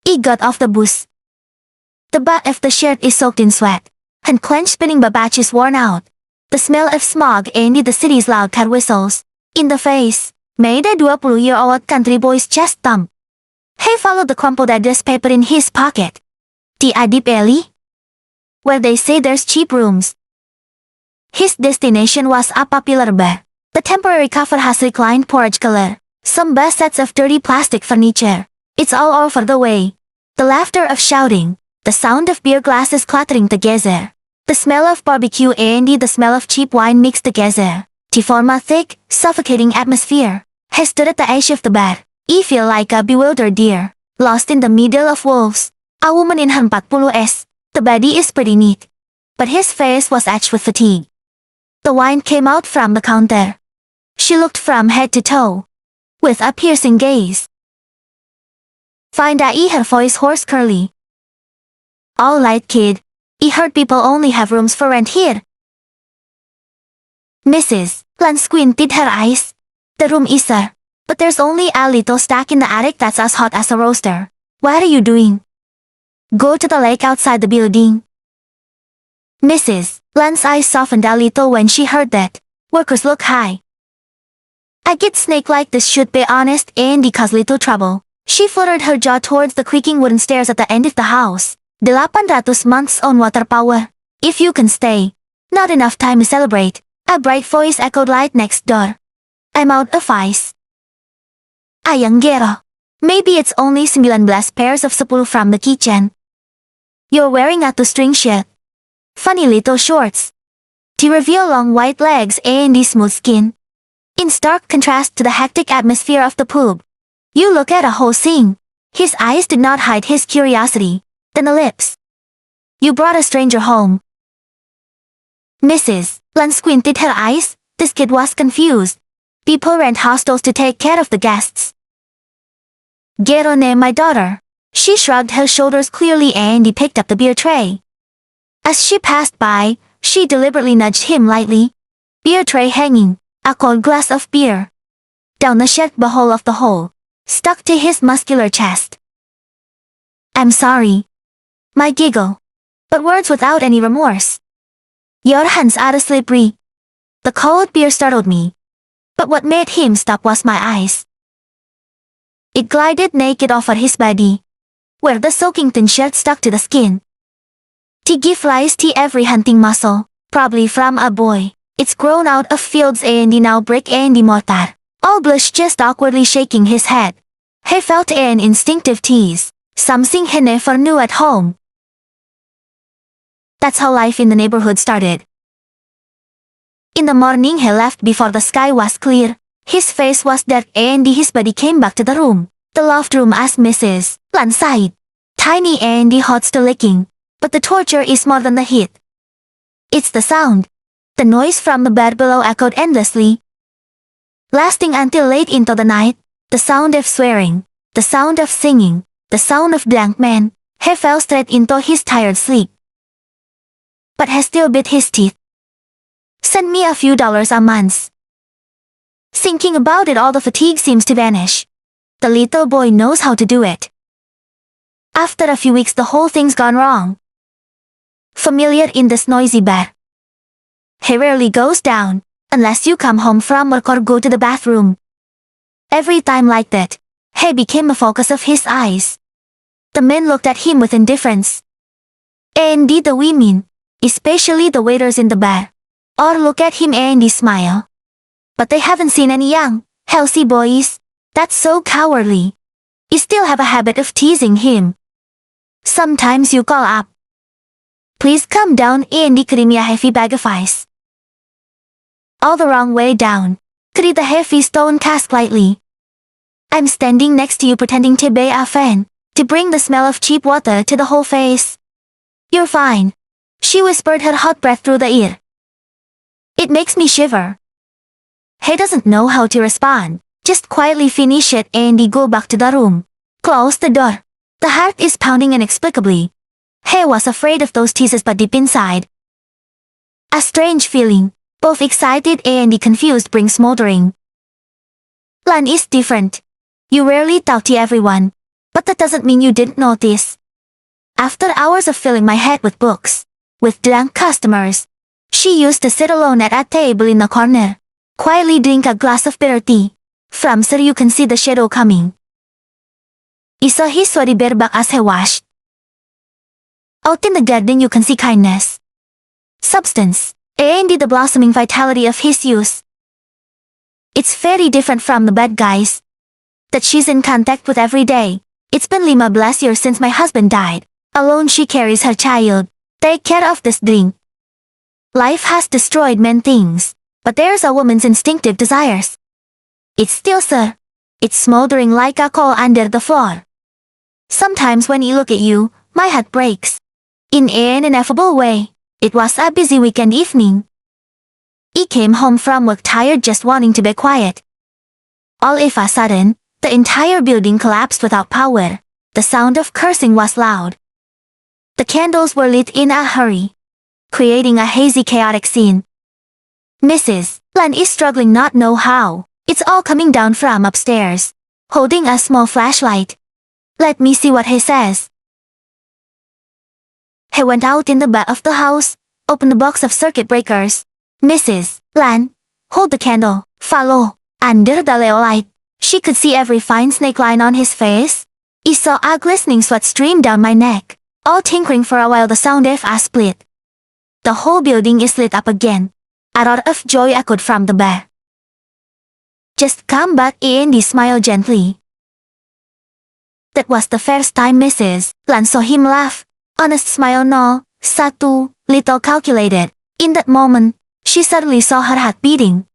He got off the bus. The back of the shirt is soaked in sweat, and clenched spinning badge is worn out. The smell of smog and the city's loud cat whistles in the face made a 20-year-old country boy's chest thump. He followed the crumpled address paper in his pocket. The Adib Alley, where they say there's cheap rooms. His destination was a popular bar. The temporary cover has reclined porridge color, some best sets of dirty plastic furniture. It's all over the way. The laughter of shouting, the sound of beer glasses clattering together, the smell of barbecue and the smell of cheap wine mixed together to form a thick, suffocating atmosphere. He stood at the edge of the bar. He felt like a bewildered deer, lost in the middle of wolves. A woman in her 40s. The body is pretty neat, but his face was etched with fatigue. The wine came out from the counter. She looked from head to toe, with a piercing gaze. Find her voice hoarse curly. All right, kid. I heard people only have rooms for rent here. Mrs. Lan squinted her eyes. The room is there, but there's only a little stack in the attic that's as hot as a roaster. What are you doing? Go to the lake outside the building. Mrs. Lan's eyes softened a little when she heard that. Workers look high. I get snake like this should be honest and cause little trouble. She fluttered her jaw towards the creaking wooden stairs at the end of the house. 800 months on water power. If you can stay. Not enough time to celebrate. A bright voice echoed right next door. I'm out of ice. Ayang gero. Maybe it's only 19 pairs of sepul from the kitchen. You're wearing a two-string shirt. Funny little shorts. To reveal long white legs and the smooth skin. In stark contrast to the hectic atmosphere of the pub. You look at a whole scene. His eyes did not hide his curiosity. Then the lips. You brought a stranger home. Mrs. Lan squinted her eyes. This kid was confused. People rent hostels to take care of the guests. Gero ne my daughter. She shrugged her shoulders clearly and he picked up the beer tray. As she passed by, she deliberately nudged him lightly. Beer tray hanging, a cold glass of beer. Down the shaped hole of the hole, stuck to his muscular chest. I'm sorry. My giggle. But words without any remorse. Your hands are slippery. The cold beer startled me. But what made him stop was my eyes. It glided naked over his body, where the soaking thin shirt stuck to the skin. To give rise to every hunting muscle, probably from a boy. It's grown out of fields and now brick and mortar. All blush just awkwardly shaking his head. He felt an instinctive tease, something he never knew at home. That's how life in the neighborhood started. In the morning he left before the sky was clear. His face was dark and his body came back to the room. The loft room as Mrs. Lan sighed. Tiny and hot still licking. But the torture is more than the heat. It's the sound. The noise from the bed below echoed endlessly. Lasting until late into the night. The sound of swearing. The sound of singing. The sound of drunk men. He fell straight into his tired sleep. But he still bit his teeth. Send me a few dollars a month. Thinking about it, all the fatigue seems to vanish. The little boy knows how to do it. After a few weeks the whole thing's gone wrong. Familiar in this noisy bar. He rarely goes down, unless you come home from work or go to the bathroom. Every time like that, he became a focus of his eyes. The men looked at him with indifference. And the women, especially the waiters in the bar, or look at him and smile. But they haven't seen any young, healthy boys. That's so cowardly. You still have a habit of teasing him. Sometimes you call up. Please come down and give me a heavy bag of ice. All the wrong way down. Carry the heavy stone cask lightly. I'm standing next to you pretending to be a fan, to bring the smell of cheap water to the whole face. You're fine. She whispered her hot breath through the ear. It makes me shiver. He doesn't know how to respond. Just quietly finish it and go back to the room. Close the door. The heart is pounding inexplicably. He was afraid of those teases, but deep inside, a strange feeling, both excited and confused, brings smoldering. Lan is different. You rarely talk to everyone, But that doesn't mean you didn't notice. After hours of filling my head with books, with drunk customers, she used to sit alone at a table in the corner, quietly drink a glass of bitter tea. From there you can see the shadow coming. I saw his sweaty bare back as he washed. Out in the garden you can see kindness, substance, and the blossoming vitality of his youth. It's very different from the bad guys that she's in contact with every day. It's been 15 years since my husband died. Alone she carries her child. Take care of this drink. Life has destroyed many things, but there's a woman's instinctive desires. It's still there. It's smoldering like a coal under the floor. Sometimes when I look at you, my heart breaks. In an ineffable way. It was a busy weekend evening. I came home from work tired, just wanting to be quiet. All of a sudden, the entire building collapsed without power. The sound of cursing was loud. The candles were lit in a hurry, creating a hazy, chaotic scene. Mrs. Lan is struggling, not know how. It's all coming down from upstairs, holding a small flashlight. Let me see what he says. He went out in the back of the house, opened the box of circuit breakers. Mrs. Lan, hold the candle. Follow. Under the little light, she could see every fine snake line on his face. I saw a glistening sweat stream down my neck. All tinkering for a while, the sound of a split. The whole building is lit up again. A roar of joy echoed from the back. Just come back in, he smiled gently. That was the first time Mrs. Lan saw him laugh. Honest smile, no, satu, little calculated. In that moment, she suddenly saw her heart beating.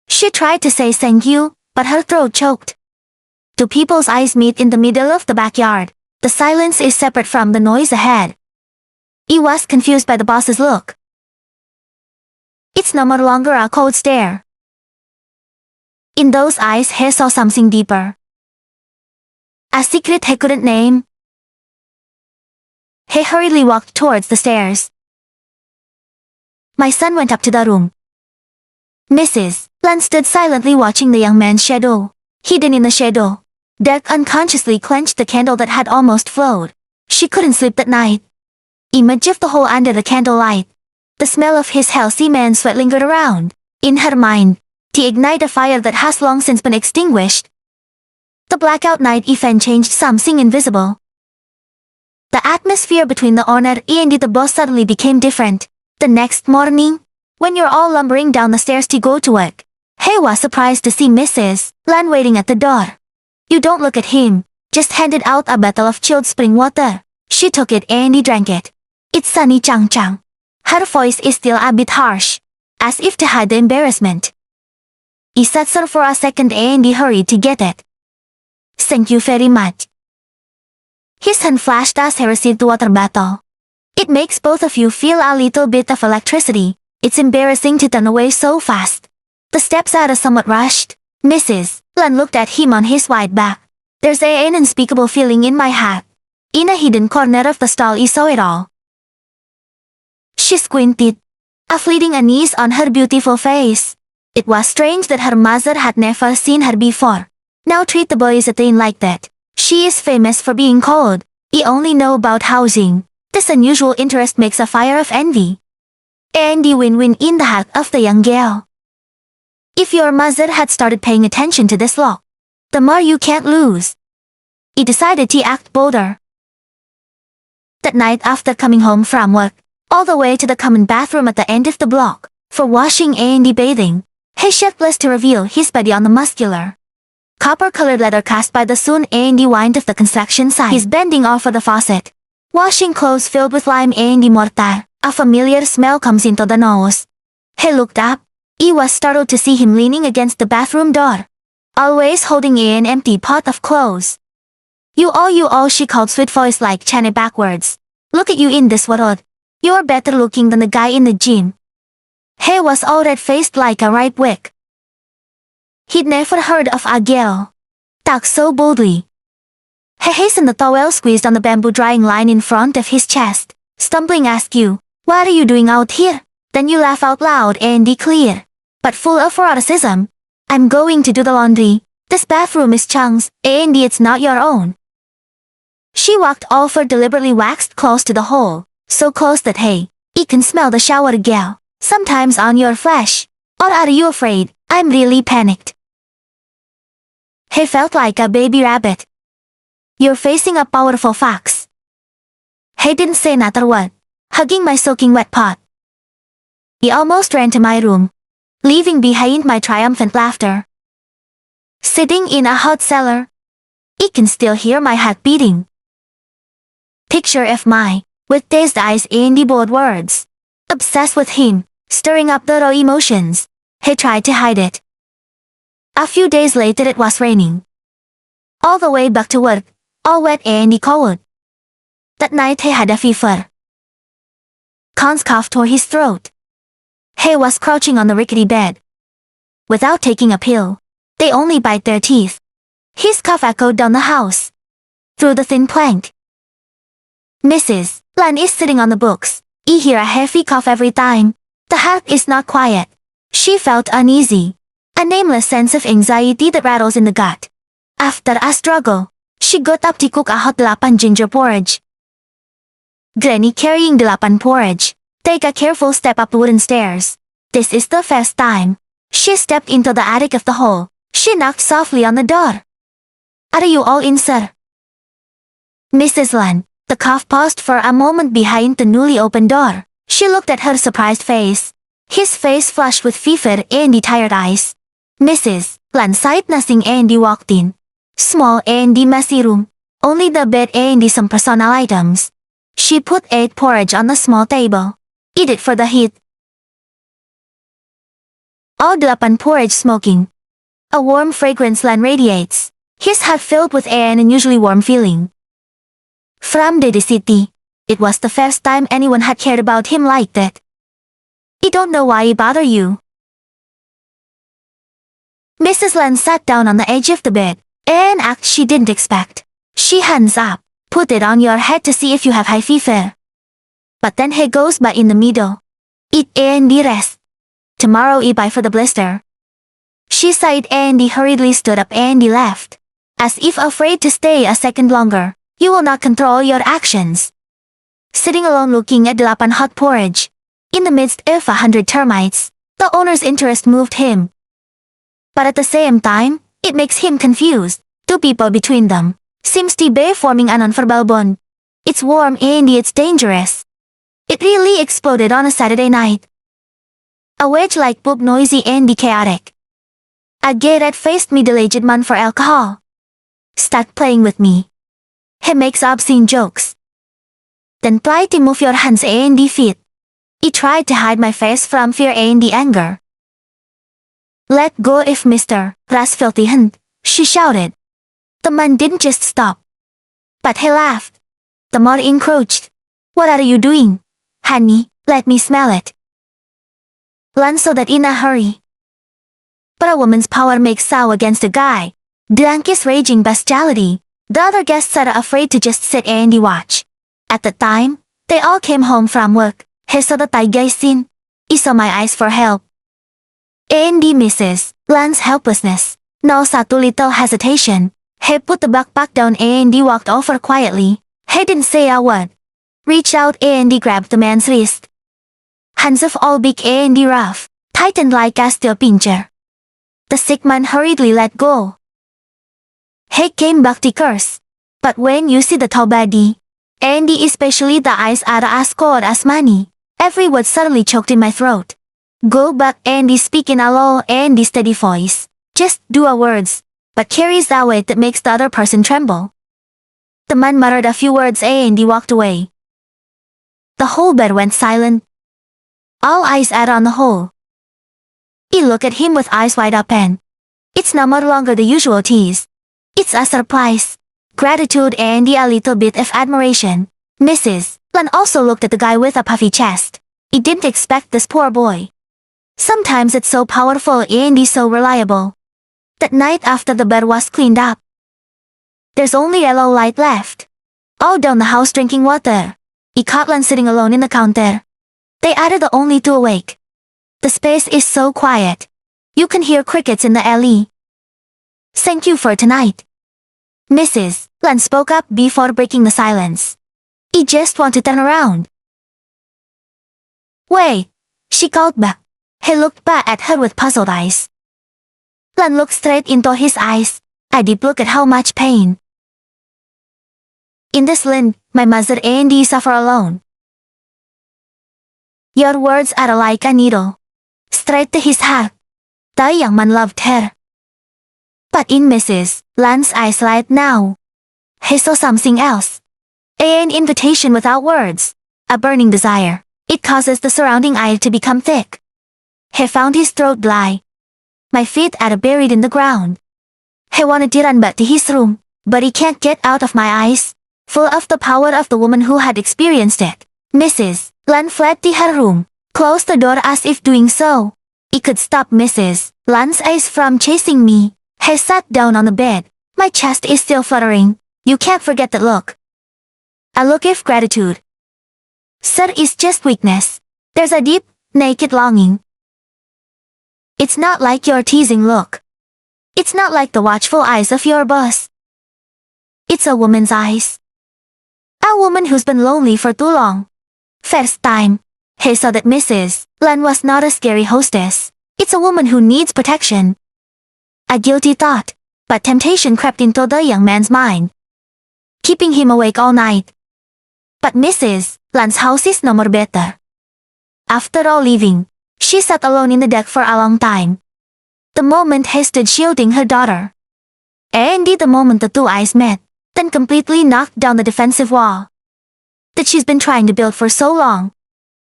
She tried to say thank you, but her throat choked. Two people's eyes meet in the middle of the backyard. The silence is separate from the noise ahead. I was confused by the boss's look. It's no more longer a cold stare. In those eyes he saw something deeper. A secret he couldn't name. He hurriedly walked towards the stairs. My son went up to the room. Mrs. Lan stood silently watching the young man's shadow. Hidden in the shadow, Dirk unconsciously clenched the candle that had almost flowed. She couldn't sleep that night. Image of the hole under the candlelight. The smell of his healthy man's sweat lingered around. In her mind, to ignite a fire that has long since been extinguished. The blackout night event changed something invisible. The atmosphere between the owner and the boss suddenly became different. The next morning, when you're all lumbering down the stairs to go to work, he was surprised to see Mrs. Lan waiting at the door. You don't look at him, just handed out a bottle of chilled spring water. She took it and he drank it. It's Sunny Chang Chang. Her voice is still a bit harsh, as if to hide the embarrassment. He sat there for a second and he hurried to get it. Thank you very much. His hand flashed as he received the water bottle. It makes both of you feel a little bit of electricity. It's embarrassing to turn away so fast. The steps are somewhat rushed. Mrs. Lan looked at him on his wide back. There's an unspeakable feeling in my heart. In a hidden corner of the stall I saw it all. She squinted, a fleeting unease on her beautiful face. It was strange that her mother had never seen her before. Now treat the boy as a thing like that. She is famous for being cold. I only know about housing. This unusual interest makes a fire of envy. And the win-win in the heart of the young girl. If your mother had started paying attention to this law, the more you can't lose. He decided to act bolder. That night after coming home from work, all the way to the common bathroom at the end of the block, for washing and bathing, he shirtless to reveal his body on the muscular, copper-colored leather cast by the sun and the wind of the construction site. He's bending over the faucet, washing clothes filled with lime and mortar. A familiar smell comes into the nose. He looked up. He was startled to see him leaning against the bathroom door, always holding an empty pot of clothes. You all, she called, sweet voice like China backwards. Look at you in this world. You're better looking than the guy in the gym. He was all red-faced like a ripe wick. He'd never heard of a girl talk so boldly. He hastened the towel squeezed on the bamboo drying line in front of his chest, stumbling, asked you, what are you doing out here? Then you laugh out loud and clear, but full of eroticism. I'm going to do the laundry. This bathroom is Chang's, and it's not your own. She walked over deliberately waxed close to the hole, so close that hey, you can smell the shower gel, sometimes on your flesh. Or are you afraid? I'm really panicked. He felt like a baby rabbit. You're facing a powerful fox. He didn't say another word, hugging my soaking wet pot. He almost ran to my room, leaving behind my triumphant laughter. Sitting in a hot cellar, I can still hear my heart beating. Picture of my, with dazed eyes and the bold words. Obsessed with him, stirring up the raw emotions. He tried to hide it. A few days later it was raining. All the way back to work, all wet and cold. That night he had a fever. Khan's cough tore his throat. He was crouching on the rickety bed. Without taking a pill, they only bite their teeth. His cough echoed down the house. Through the thin plank. Mrs. Lan is sitting on the books. I hear a heavy cough every time. The heart is not quiet. She felt uneasy. A nameless sense of anxiety that rattles in the gut. After a struggle, she got up to cook a hot delapan ginger porridge. Granny carrying delapan porridge. Take a careful step up the wooden stairs. This is the first time. She stepped into the attic of the hall. She knocked softly on the door. Are you all in, sir? Mrs. Lan. The cough paused for a moment behind the newly opened door. She looked at her surprised face. His face flushed with fever and the tired eyes. Mrs. Lan sighed nothing and walked in. Small and messy room. Only the bed and some personal items. She put egg porridge on the small table. Eat it for the heat. All delapan porridge smoking. A warm fragrance Lan radiates. His heart filled with an unusually warm feeling. From the city, it was the first time anyone had cared about him like that. I don't know why it bothered you. Mrs. Lan sat down on the edge of the bed, an act she didn't expect. She hands up, put it on your head to see if you have high fever. But then he goes by in the middle. Eat and rest. Tomorrow I buy for the blister. She sighed and hurriedly stood up and left. As if afraid to stay a second longer. You will not control your actions. Sitting alone looking at delapan hot porridge. In the midst of 100 termites, the owner's interest moved him. But at the same time, it makes him confused. Two people between them. Seems to be forming an unverbal bond. It's warm and it's dangerous. It really exploded on a Saturday night. A wedge-like poop noisy and chaotic. A gay red-faced middle-aged man for alcohol. Start playing with me. He makes obscene jokes. Then try to move your hands and feet. I tried to hide my face from fear and anger. Let go of Mr. Ras filthy hand, she shouted. The man didn't just stop. But he laughed. The more encroached. What are you doing? Honey, let me smell it. Lan saw that in a hurry. But a woman's power makes sow against a guy. Blank's raging bestiality. The other guests are afraid to just sit and watch. At the time, they all came home from work. He saw the Taigay scene. I saw my eyes for help. And Mrs. Lan's helplessness. No satu little hesitation. He put the backpack down and walked over quietly. He didn't say a word. Reached out and grabbed the man's wrist. Hands of all big and rough, tightened like a steel pincher. The sick man hurriedly let go. He came back to curse. But when you see the tall body, and especially the eyes are as cold as money, every word suddenly choked in my throat. Go back and speak in a low and steady voice. Just do a words, but carries a weight that makes the other person tremble. The man muttered a few words and walked away. The whole bed went silent. All eyes are on the hole. I look at him with eyes wide open. It's no longer the usual tease. It's a surprise, gratitude and a little bit of admiration. Mrs. Lan also looked at the guy with a puffy chest. He didn't expect this poor boy. Sometimes it's so powerful and so reliable. That night after the bed was cleaned up, there's only yellow light left. All down the house drinking water. I caught Lan sitting alone in the counter. They are the only two awake. The space is so quiet. You can hear crickets in the alley. Thank you for tonight. Mrs. Lan spoke up before breaking the silence. I just want to turn around. Wait, she called back. He looked back at her with puzzled eyes. Lan looked straight into his eyes. A deep look at how much pain. In this land, my mother and I suffer alone. Your words are like a needle. Straight to his heart. The young man loved her. But in Mrs. Lan's eyes right now, he saw something else. An invitation without words. A burning desire. It causes the surrounding air to become thick. He found his throat dry. My feet are buried in the ground. He wanted to run back to his room, but he can't get out of my eyes, full of the power of the woman who had experienced it. Mrs. Lan fled to her room, closed the door as if doing so. It could stop Mrs. Lan's eyes from chasing me. He sat down on the bed. My chest is still fluttering. You can't forget that look. A look of gratitude. Sir, is just weakness. There's a deep, naked longing. It's not like your teasing look. It's not like the watchful eyes of your boss. It's a woman's eyes. A woman who's been lonely for too long. First time, he saw that Mrs. Lan was not a scary hostess. It's a woman who needs protection. A guilty thought, but temptation crept into the young man's mind, keeping him awake all night. But Mrs. Lan's house is no more better. After all leaving, she sat alone in the deck for a long time. The moment he stood shielding her daughter. And the moment the two eyes met, then completely knocked down the defensive wall that she's been trying to build for so long.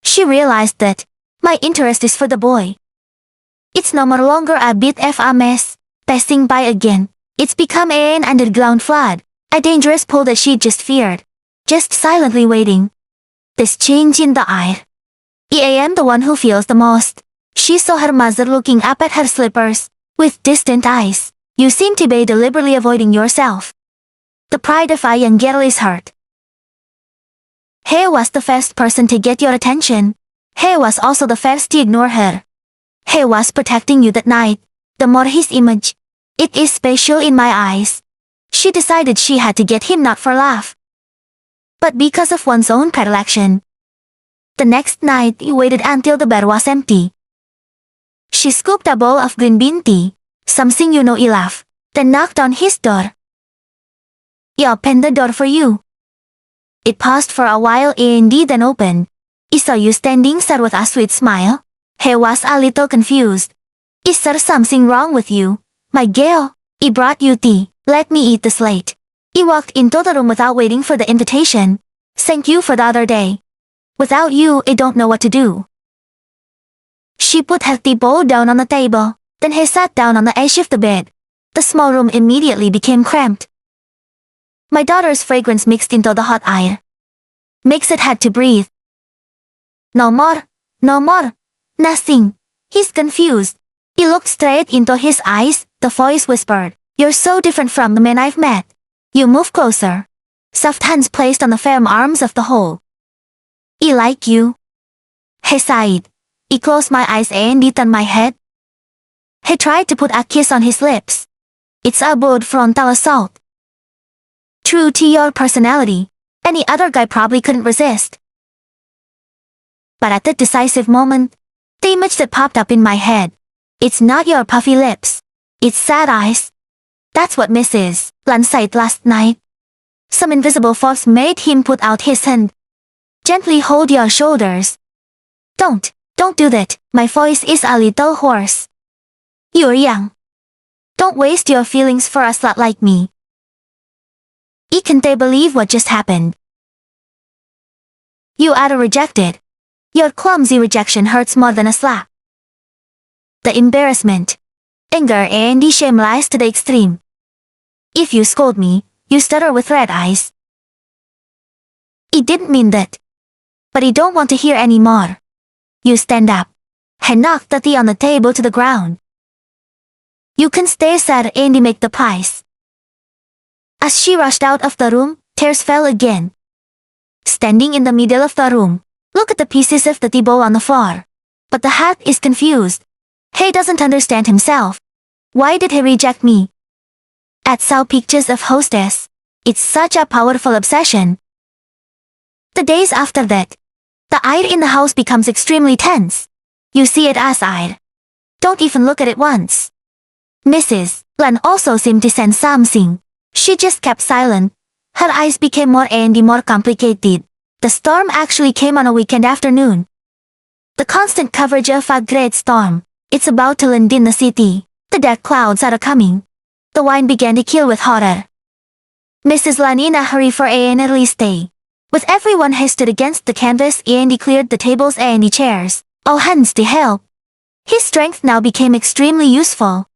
She realized that my interest is for the boy. It's no more longer a bit of a mess, passing by again. It's become an underground flood, a dangerous pool that she just feared, just silently waiting. This change in the air. I am the one who feels the most. She saw her mother looking up at her slippers, with distant eyes. You seem to be deliberately avoiding yourself. The pride of a young girl is hurt. He was the first person to get your attention. He was also the first to ignore her. He was protecting you that night. The more his image, it is special in my eyes. She decided she had to get him not for laugh, but because of one's own predilection. The next night he waited until the bed was empty. She scooped a bowl of green bean tea, something you know he loved, then knocked on his door. He opened the door for you. It paused for a while and then opened. I saw you standing there with a sweet smile. He was a little confused. Is there something wrong with you, my girl? He brought you tea. Let me eat this late. He walked into the room without waiting for the invitation. Thank you for the other day. Without you, I don't know what to do. She put her tea bowl down on the table. Then he sat down on the edge of the bed. The small room immediately became cramped. My daughter's fragrance mixed into the hot air. Makes it hard to breathe. No more. No more. Nothing. He's confused. He looked straight into his eyes. The voice whispered, You're so different from the men I've met. You move closer. Soft hands placed on the firm arms of the whole. I like you. He sighed. He closed my eyes and he turned my head. He tried to put a kiss on his lips. It's a bold frontal assault. True to your personality, any other guy probably couldn't resist. But at that decisive moment, the image that popped up in my head, it's not your puffy lips. It's sad eyes. That's what Mrs. Lan said last night. Some invisible force made him put out his hand. Gently hold your shoulders. Don't do that. My voice is a little hoarse. You're young. Don't waste your feelings for a slut like me. Can't they believe what just happened? You are rejected. Your clumsy rejection hurts more than a slap. The embarrassment, anger and shame rise to the extreme. If you scold me, you stutter with red eyes. I didn't mean that. But I don't want to hear any more. You stand up. He knocked the tea on the table to the ground. You can stay sad and make the price. As she rushed out of the room, tears fell again. Standing in the middle of the room, look at the pieces of the tea bowl on the floor. But the hat is confused. He doesn't understand himself. Why did he reject me? At saw pictures of hostess. It's such a powerful obsession. The days after that, the air in the house becomes extremely tense. You see it as air. Don't even look at it once. Mrs. Lan also seemed to sense something. She just kept silent. Her eyes became more and more complicated. The storm actually came on a weekend afternoon. The constant coverage of a great storm. It's about to land in the city. The dark clouds are coming. The wine began to kill with horror. Mrs. Lan in a hurry for an early stay. With everyone hasted against the canvas, Andy cleared the tables and the chairs. All hands to help. His strength now became extremely useful.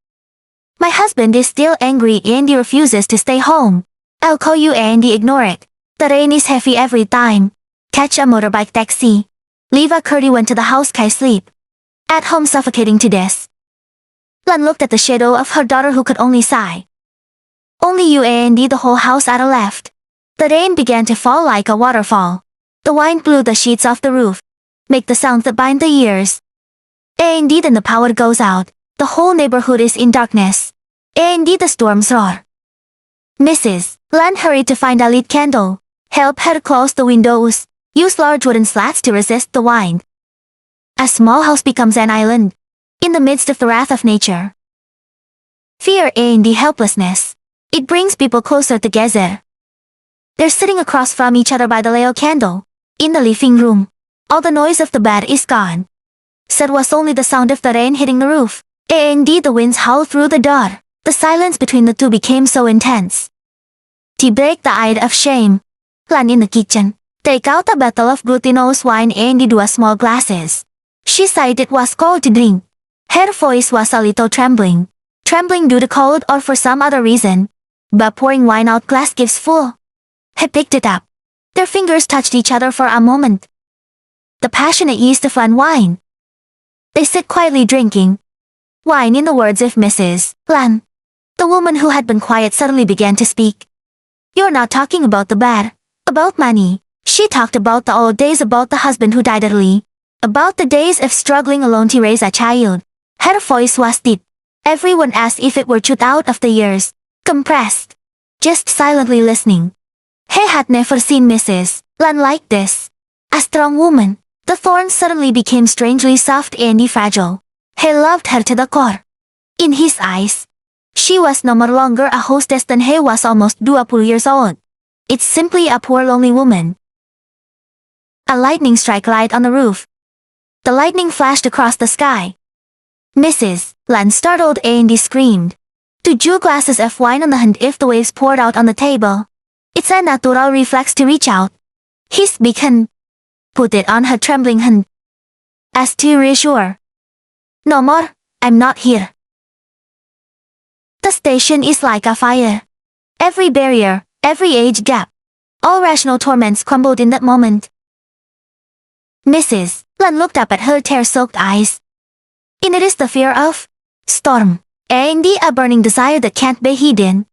My husband is still angry. Andy refuses to stay home. I'll call you. Andy ignore it. The rain is heavy every time. Catch a motorbike taxi. Leave a curdy went to the house. Kai sleep. At home suffocating to death. Lan looked at the shadow of her daughter who could only sigh. Only you. Andy. The whole house are left. The rain began to fall like a waterfall. The wind blew the sheets off the roof. Make the sounds that bind the ears. Andy. Then the power goes out. The whole neighborhood is in darkness. Andy. The storms roar. Mrs. Lan hurried to find a lit candle. Help her close the windows. Use large wooden slats to resist the wind. A small house becomes an island. In the midst of the wrath of nature. Fear and helplessness. It brings people closer together. They're sitting across from each other by the little candle. In the living room. All the noise of the bed is gone. Said was only the sound of the rain hitting the roof. And the winds howl through the door. The silence between the two became so intense. To break the ice of shame. Lan in the kitchen. Take out a bottle of glutinous wine and do a small glasses. She sighed. It was cold to drink. Her voice was a little trembling. Trembling due to cold or for some other reason. But pouring wine out glass gives full. He picked it up. Their fingers touched each other for a moment. The passionate yeast of wine. They sit quietly drinking. Wine in the words of Mrs. Lan. The woman who had been quiet suddenly began to speak. You're not talking about the bad. About money. She talked about the old days, about the husband who died early. About the days of struggling alone to raise a child. Her voice was deep. Everyone asked if it were chewed out of the years. Compressed. Just silently listening. He had never seen Mrs. Lan like this. A strong woman. The thorns suddenly became strangely soft and fragile. He loved her to the core. In his eyes. She was no more longer a hostess than he was almost 20 years old. It's simply a poor lonely woman. A lightning strike light on the roof. The lightning flashed across the sky. Mrs. Lan startled and screamed. 2 glasses of wine on the hand if the waves poured out on the table. It's a natural reflex to reach out. His big hand. Put it on her trembling hand. As to reassure. No more, I'm not here. The station is like a fire. Every barrier, every age gap. All rational torments crumbled in that moment. Mrs. Lan looked up at her tear-soaked eyes. In it is the fear of storm, and a burning desire that can't be hidden.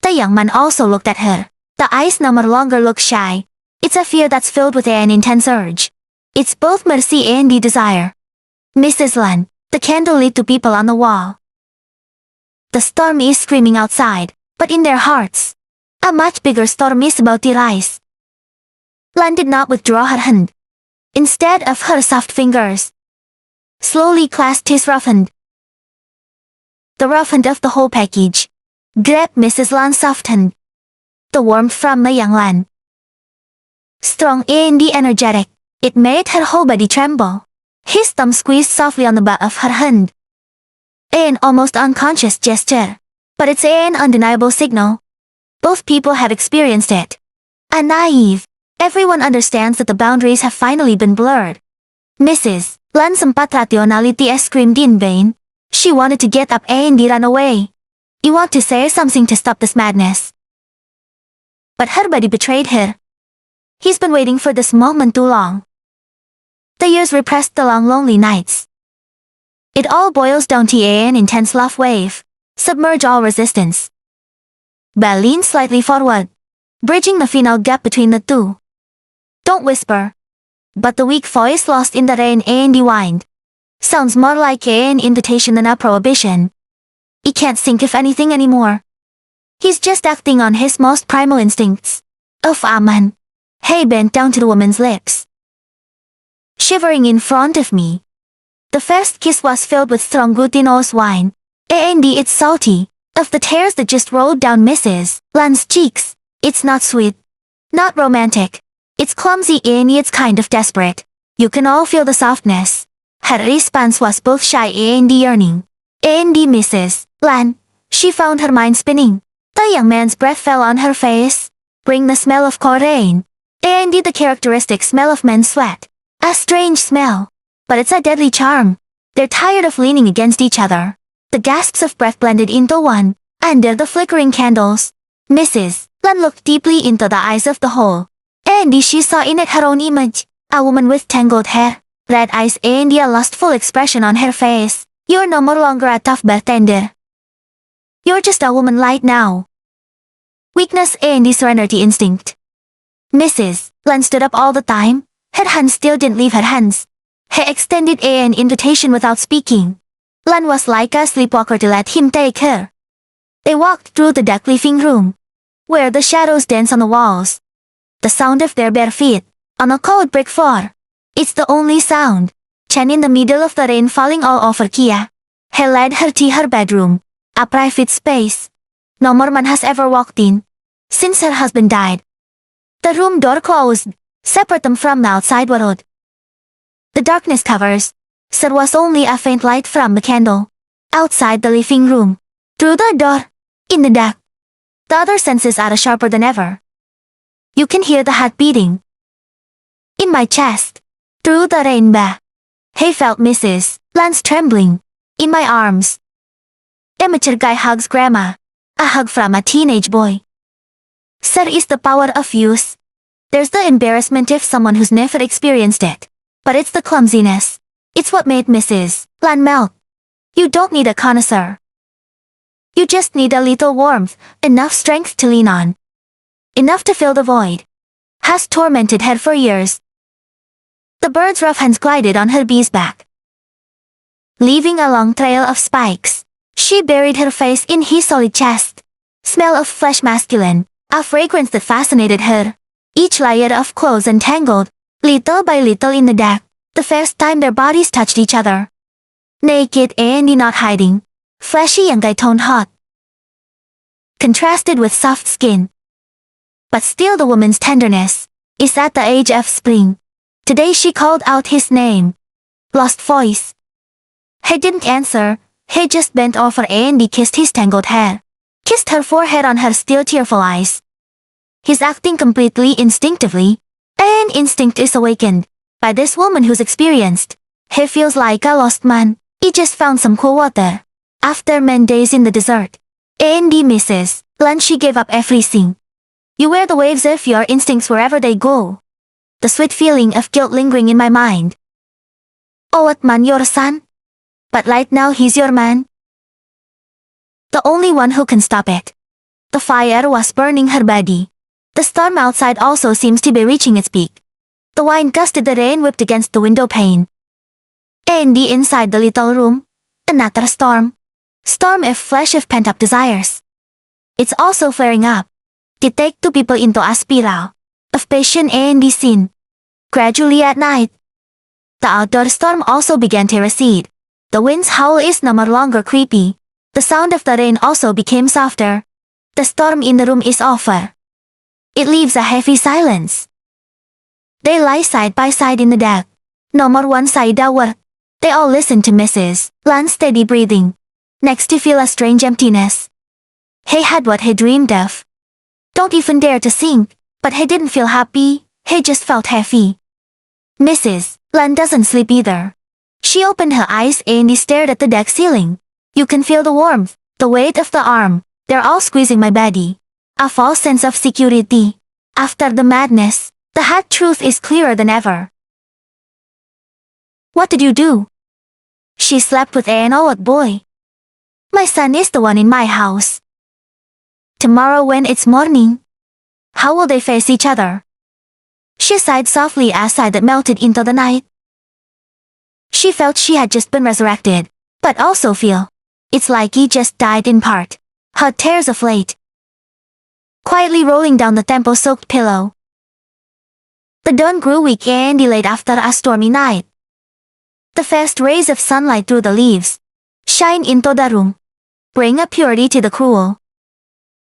The young man also looked at her. The eyes no longer look shy. It's a fear that's filled with an intense urge. It's both mercy and desire. Mrs. Lan, the candle lit 2 people on the wall. The storm is screaming outside, but in their hearts, a much bigger storm is about to rise. Lan did not withdraw her hand. Instead of her soft fingers, slowly clasped his rough hand. The rough hand of the whole package. Grabbed Mrs. Lan's soft hand. The warmth from the young Lan. Strong and energetic, it made her whole body tremble. His thumb squeezed softly on the back of her hand. An almost unconscious gesture, but it's an undeniable signal. Both people have experienced it. A naive. Everyone understands that the boundaries have finally been blurred. Mrs. Lan sempat rationality screamed in vain. She wanted to get up and run away. You want to say something to stop this madness. But her body betrayed her. He's been waiting for this moment too long. The years repressed the long lonely nights. It all boils down to an intense love wave. Submerge all resistance. Belle leaned slightly forward, bridging the final gap between the two. Don't whisper. But the weak voice lost in the rain and the wind. Sounds more like an invitation than a prohibition. You can't think of anything anymore. He's just acting on his most primal instincts. Of Aman. He bent down to the woman's lips, shivering in front of me. The first kiss was filled with strong glutinous wine, and it's salty. Of the tears that just rolled down Mrs. Lan's cheeks, it's not sweet, not romantic. It's clumsy and it's kind of desperate. You can all feel the softness. Her response was both shy and yearning. And Mrs. Lan, she found her mind spinning. The young man's breath fell on her face, bring the smell of chlorine, and the characteristic smell of men's sweat. A strange smell, but it's a deadly charm. They're tired of leaning against each other. The gasps of breath blended into one, under the flickering candles. Mrs. Lan looked deeply into the eyes of the hole, and she saw in it her own image, a woman with tangled hair, red eyes and a lustful expression on her face. You're no more longer a tough bartender. You're just a woman right now. Weakness and the serenity instinct. Mrs. Lan stood up all the time. Her hands still didn't leave her hands. He extended an invitation without speaking. Lan was like a sleepwalker to let him take her. They walked through the dark living room, where the shadows dance on the walls. The sound of their bare feet, on a cold brick floor. It's the only sound. Chen in the middle of the rain falling all over Kia. He led her to her bedroom, a private space. No more man has ever walked in, since her husband died. The room door closed, separate them from the outside world. The darkness covers, so there was only a faint light from the candle. Outside the living room, through the door, in the dark. The other senses are sharper than ever. You can hear the heart beating. In my chest, through the rainbow. He felt Mrs. Lan's trembling. In my arms. Amateur guy hugs grandma. A hug from a teenage boy. There is the power of youth. There's the embarrassment if someone who's never experienced it. But it's the clumsiness. It's what made Mrs. Lan melt. You don't need a connoisseur. You just need a little warmth, enough strength to lean on. Enough to fill the void. Has tormented her for years. The bird's rough hands glided on her bee's back, leaving a long trail of spikes. She buried her face in his solid chest. Smell of flesh masculine, a fragrance that fascinated her. Each layer of clothes entangled, little by little in the dark, the first time their bodies touched each other. Naked and not hiding, fleshy and toned hot. Contrasted with soft skin. But still the woman's tenderness is at the age of spring. Today she called out his name. Lost voice. He didn't answer. He just bent over and kissed his tangled hair. Kissed her forehead on her still tearful eyes. He's acting completely instinctively. An instinct is awakened by this woman who's experienced. He feels like a lost man. He just found some cool water. After many days in the desert. And Mrs. Lan, she gave up everything. You wear the waves of your instincts wherever they go. The sweet feeling of guilt lingering in my mind. Oh, what man, your son? But right now he's your man. The only one who can stop it. The fire was burning her body. The storm outside also seems to be reaching its peak. The wind gusted, the rain whipped against the window pane. And inside the little room, another storm. Storm of flesh of pent-up desires. It's also flaring up. To take two people into a spiral of passion and sin. Gradually at night, the outdoor storm also began to recede. The wind's howl is no more longer creepy. The sound of the rain also became softer. The storm in the room is over. It leaves a heavy silence. They lie side by side in the dark. No more one-sided work. They all listen to Mrs. Lan's steady breathing. Next to feel a strange emptiness. He had what he dreamed of. Don't even dare to think, but he didn't feel happy, he just felt heavy. Mrs. Lan doesn't sleep either. She opened her eyes and stared at the dark ceiling. You can feel the warmth, the weight of the arm, they're all squeezing my body. A false sense of security. After the madness, the hard truth is clearer than ever. What did you do? She slept with an old boy. My son is the one in my house. Tomorrow when it's morning, how will they face each other? She sighed softly, a sigh that melted into the night. She felt she had just been resurrected, but also feel it's like he just died in part. Hot tears of late. quietly rolling down the tempo-soaked pillow. The dawn grew weak and delayed after a stormy night. The first rays of sunlight through the leaves shine into the room, bring a purity to the cruel.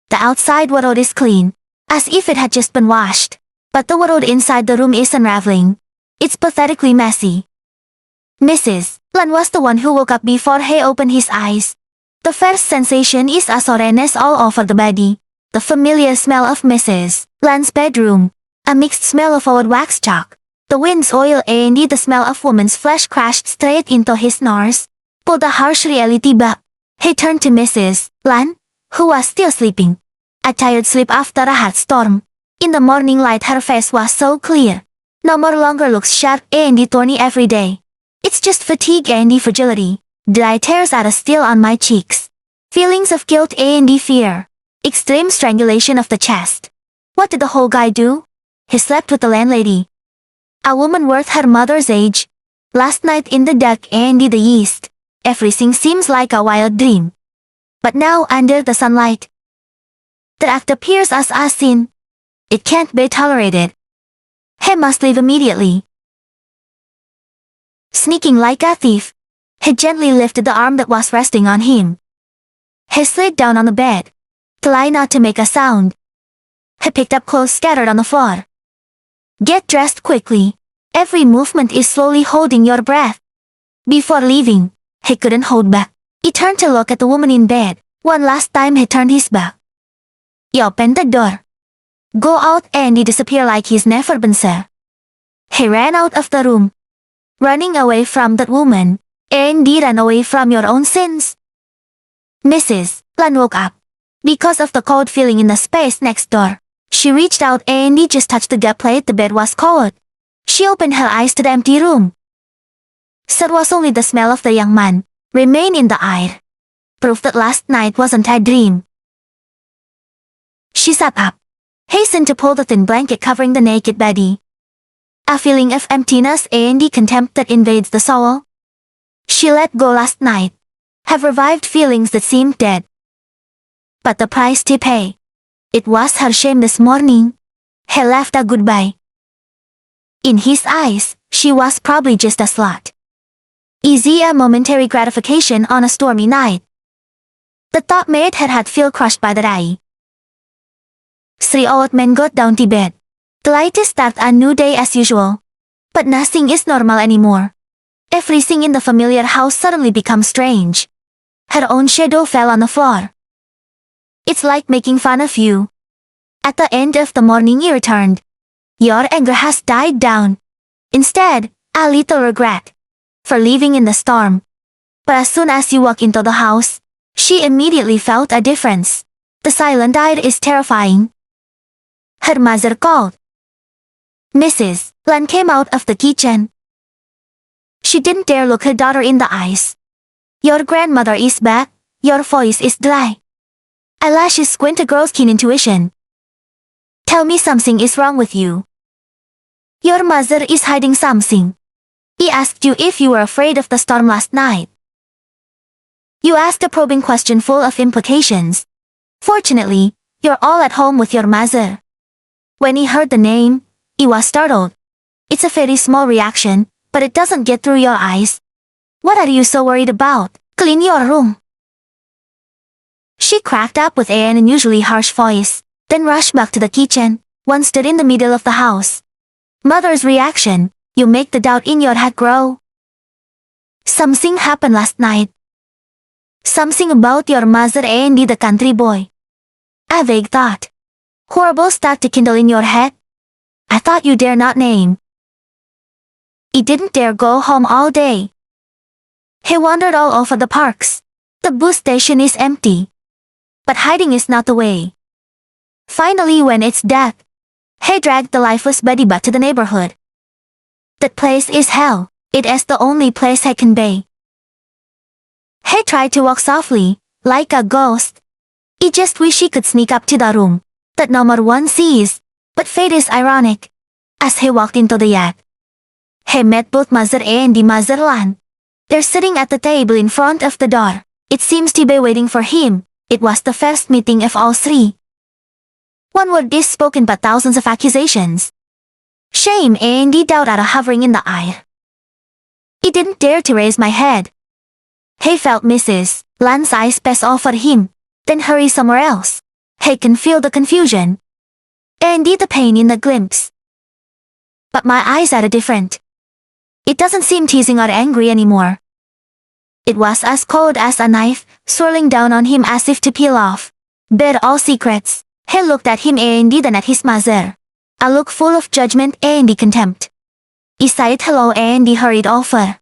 The outside world is clean, as if it had just been washed, but the world inside the room is unraveling. It's pathetically messy. Mrs. Lan was the one who woke up before he opened his eyes. The first sensation is a soreness all over the body. The familiar smell of Mrs. Lan's bedroom. A mixed smell of old wax chalk. The wind's oil and the smell of woman's flesh crashed straight into his nose. Pulled the harsh reality back. He turned to Mrs. Lan, who was still sleeping. A tired sleep after a hot storm. In the morning light her face was so clear. No more longer looks sharp and thorny every day. It's just fatigue and fragility. Dry tears are still on my cheeks. Feelings of guilt and fear. Extreme strangulation of the chest. What did the whole guy do? He slept with the landlady. A woman worth her mother's age. Last night in the dark and the east. Everything seems like a wild dream. But now under the sunlight, the act appears as a sin. It can't be tolerated. He must leave immediately. Sneaking like a thief, he gently lifted the arm that was resting on him. He slid down on the bed, to lie not to make a sound. He picked up clothes scattered on the floor. Get dressed quickly. Every movement is slowly holding your breath. Before leaving, he couldn't hold back. He turned to look at the woman in bed. One last time he turned his back. He opened the door. Go out and he disappeared like he's never been there. He ran out of the room. Running away from that woman, and he ran away from your own sins. Mrs. Lan woke up. Because of the cold feeling in the space next door, she reached out and he just touched the gap plate. The bed was cold. She opened her eyes to the empty room. So it was only the smell of the young man remain in the air. Proof that last night wasn't a dream. She sat up, hastened to pull the thin blanket covering the naked body. A feeling of emptiness and contempt that invades the soul. She let go last night. Have revived feelings that seemed dead. But the price to pay. It was her shame this morning. He left a goodbye. In his eyes, she was probably just a slut. Easy a momentary gratification on a stormy night. The thought made her heart feel crushed by the eye. 3 old men got down to bed. The light is start a new day as usual. But nothing is normal anymore. Everything in the familiar house suddenly becomes strange. Her own shadow fell on the floor. It's like making fun of you. At the end of the morning he returned. Your anger has died down. Instead, a little regret. For leaving in the storm. But as soon as you walk into the house, she immediately felt a difference. The silent eye is terrifying. Her mother called. Mrs. Lan came out of the kitchen. She didn't dare look her daughter in the eyes. Your grandmother is back. Your voice is dry. Eyelashes squint a girl's keen intuition. Tell me something is wrong with you. Your mother is hiding something. He asked you if you were afraid of the storm last night. You asked a probing question full of implications. Fortunately, you're all at home with your mother. When he heard the name, he was startled. It's a very small reaction, but it doesn't get through your eyes. What are you so worried about? Clean your room. She cracked up with an unusually harsh voice, then rushed back to the kitchen. One stood in the middle of the house. Mother's reaction, you make the doubt in your head grow. Something happened last night. Something about your mother and the country boy. A vague thought. Horrible start to kindle in your head. I thought you dare not name. He didn't dare go home all day. He wandered all over the parks. The bus station is empty. But hiding is not the way. Finally, when it's dark, he dragged the lifeless body back to the neighborhood. That place is hell. It is the only place he can be. He tried to walk softly, like a ghost. He just wished he could sneak up to the room that no one sees. But fate is ironic. As he walked into the yard, he met both Mother and Mother Lan. They're sitting at the table in front of the door. It seems to be waiting for him. It was the first meeting of all 3. One word is spoken but thousands of accusations. Shame and doubt are hovering in the air. I didn't dare to raise my head. He felt Mrs. Lan's eyes pass over him, then hurry somewhere else. He can feel the confusion. And the pain in the glimpse. But my eyes are different. It doesn't seem teasing or angry anymore. It was as cold as a knife, swirling down on him as if to peel off. Bare all secrets. He looked at him and then at his mother. A look full of judgment and contempt. He sighed hello and hurried over.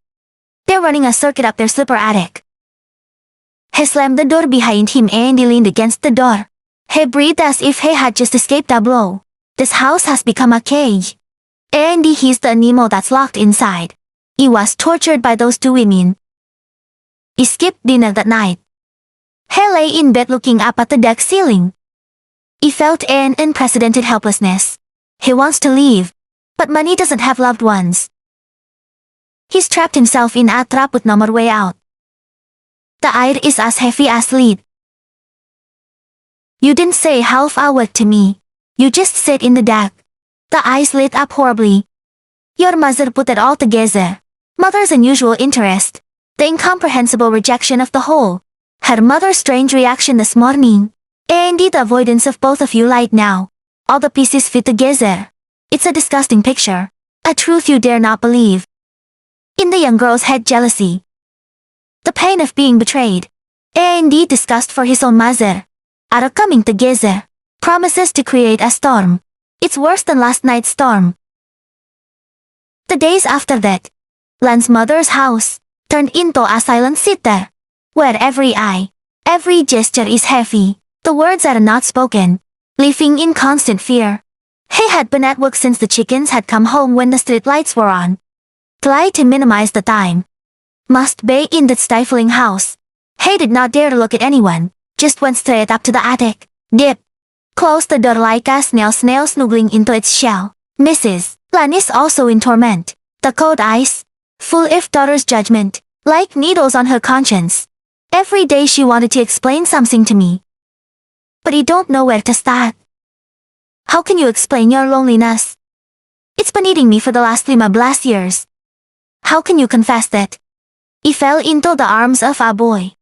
They're running a circuit up their slipper attic. He slammed the door behind him and leaned against the door. He breathed as if he had just escaped a blow. This house has become a cage. And he's the animal that's locked inside. He was tortured by those two women. He skipped dinner that night. He lay in bed looking up at the deck ceiling. He felt an unprecedented helplessness. He wants to leave, but money doesn't have loved ones. He's trapped himself in a trap with no more way out. The air is as heavy as lead. You didn't say half a word to me. You just sat in the dark. The eyes lit up horribly. Your mother put it all together. Mother's unusual interest. The incomprehensible rejection of the whole. Her mother's strange reaction this morning. And the avoidance of both of you right now. All the pieces fit together. It's a disgusting picture. A truth you dare not believe. In the young girl's head, jealousy. The pain of being betrayed. And the disgust for his own mother. Are coming together. Promises to create a storm. It's worse than last night's storm. The days after that, Lan's mother's house turned into a silent sitter, where every eye, every gesture is heavy. The words are not spoken, living in constant fear. He had been at work since the chickens had come home when the street lights were on. Try to minimize the time. Must be in that stifling house. He did not dare to look at anyone, just went straight up to the attic, dip, closed the door like a snail snuggling into its shell. Mrs. Lan is also in torment. The cold eyes, full of daughter's judgment, like needles on her conscience. Every day she wanted to explain something to me. But I don't know where to start. How can you explain your loneliness? It's been eating me for the last 5 years. How can you confess that? I fell into the arms of a boy.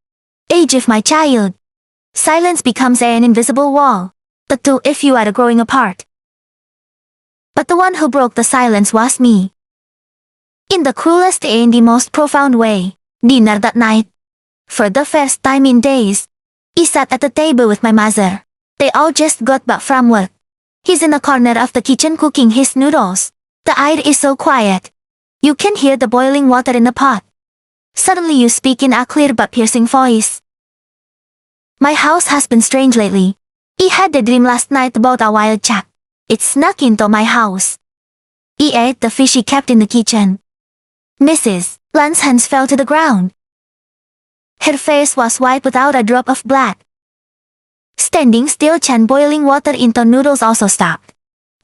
Age of my child. Silence becomes an invisible wall. The two of you are growing apart. But the one who broke the silence was me. In the cruelest and the most profound way, dinner that night. For the first time in days, I sat at the table with my mother. They all just got back from work. He's in the corner of the kitchen cooking his noodles. The air is so quiet. You can hear the boiling water in the pot. Suddenly you speak in a clear but piercing voice. My house has been strange lately. I had a dream last night about a wild chap. It snuck into my house. I ate the fish he kept in the kitchen. Mrs. Lan's hands fell to the ground. Her face was white without a drop of blood. Standing still, boiling water into noodles also stopped.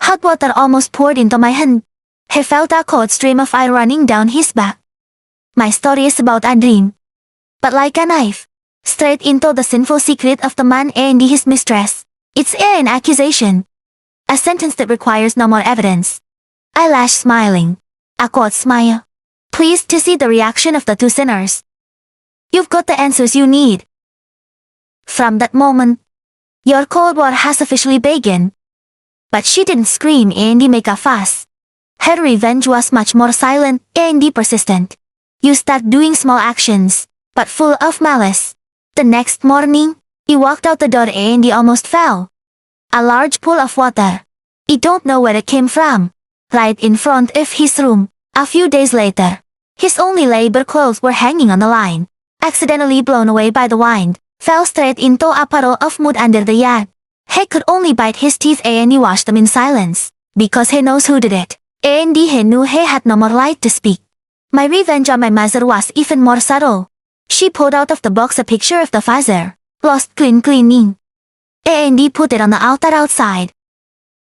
Hot water almost poured into my hand. He felt a cold stream of ice running down his back. My story is about a dream. But like a knife, straight into the sinful secret of the man and his mistress. It's an accusation. A sentence that requires no more evidence. I lashed smiling. A cold smile. Pleased to see the reaction of the two sinners. You've got the answers you need. From that moment, your Cold War has officially begun. But she didn't scream and make a fuss. Her revenge was much more silent and persistent. You start doing small actions, but full of malice. The next morning, he walked out the door and he almost fell. A large pool of water. I don't know where it came from. Right in front of his room. A few days later, his only labor clothes were hanging on the line. Accidentally blown away by the wind, fell straight into a puddle of mud under the yard. He could only bite his teeth and he washed them in silence, because he knows who did it. And he knew he had no more right to speak. My revenge on my mother was even more subtle. She pulled out of the box a picture of the father, lost cleaning. And he put it on the altar outside.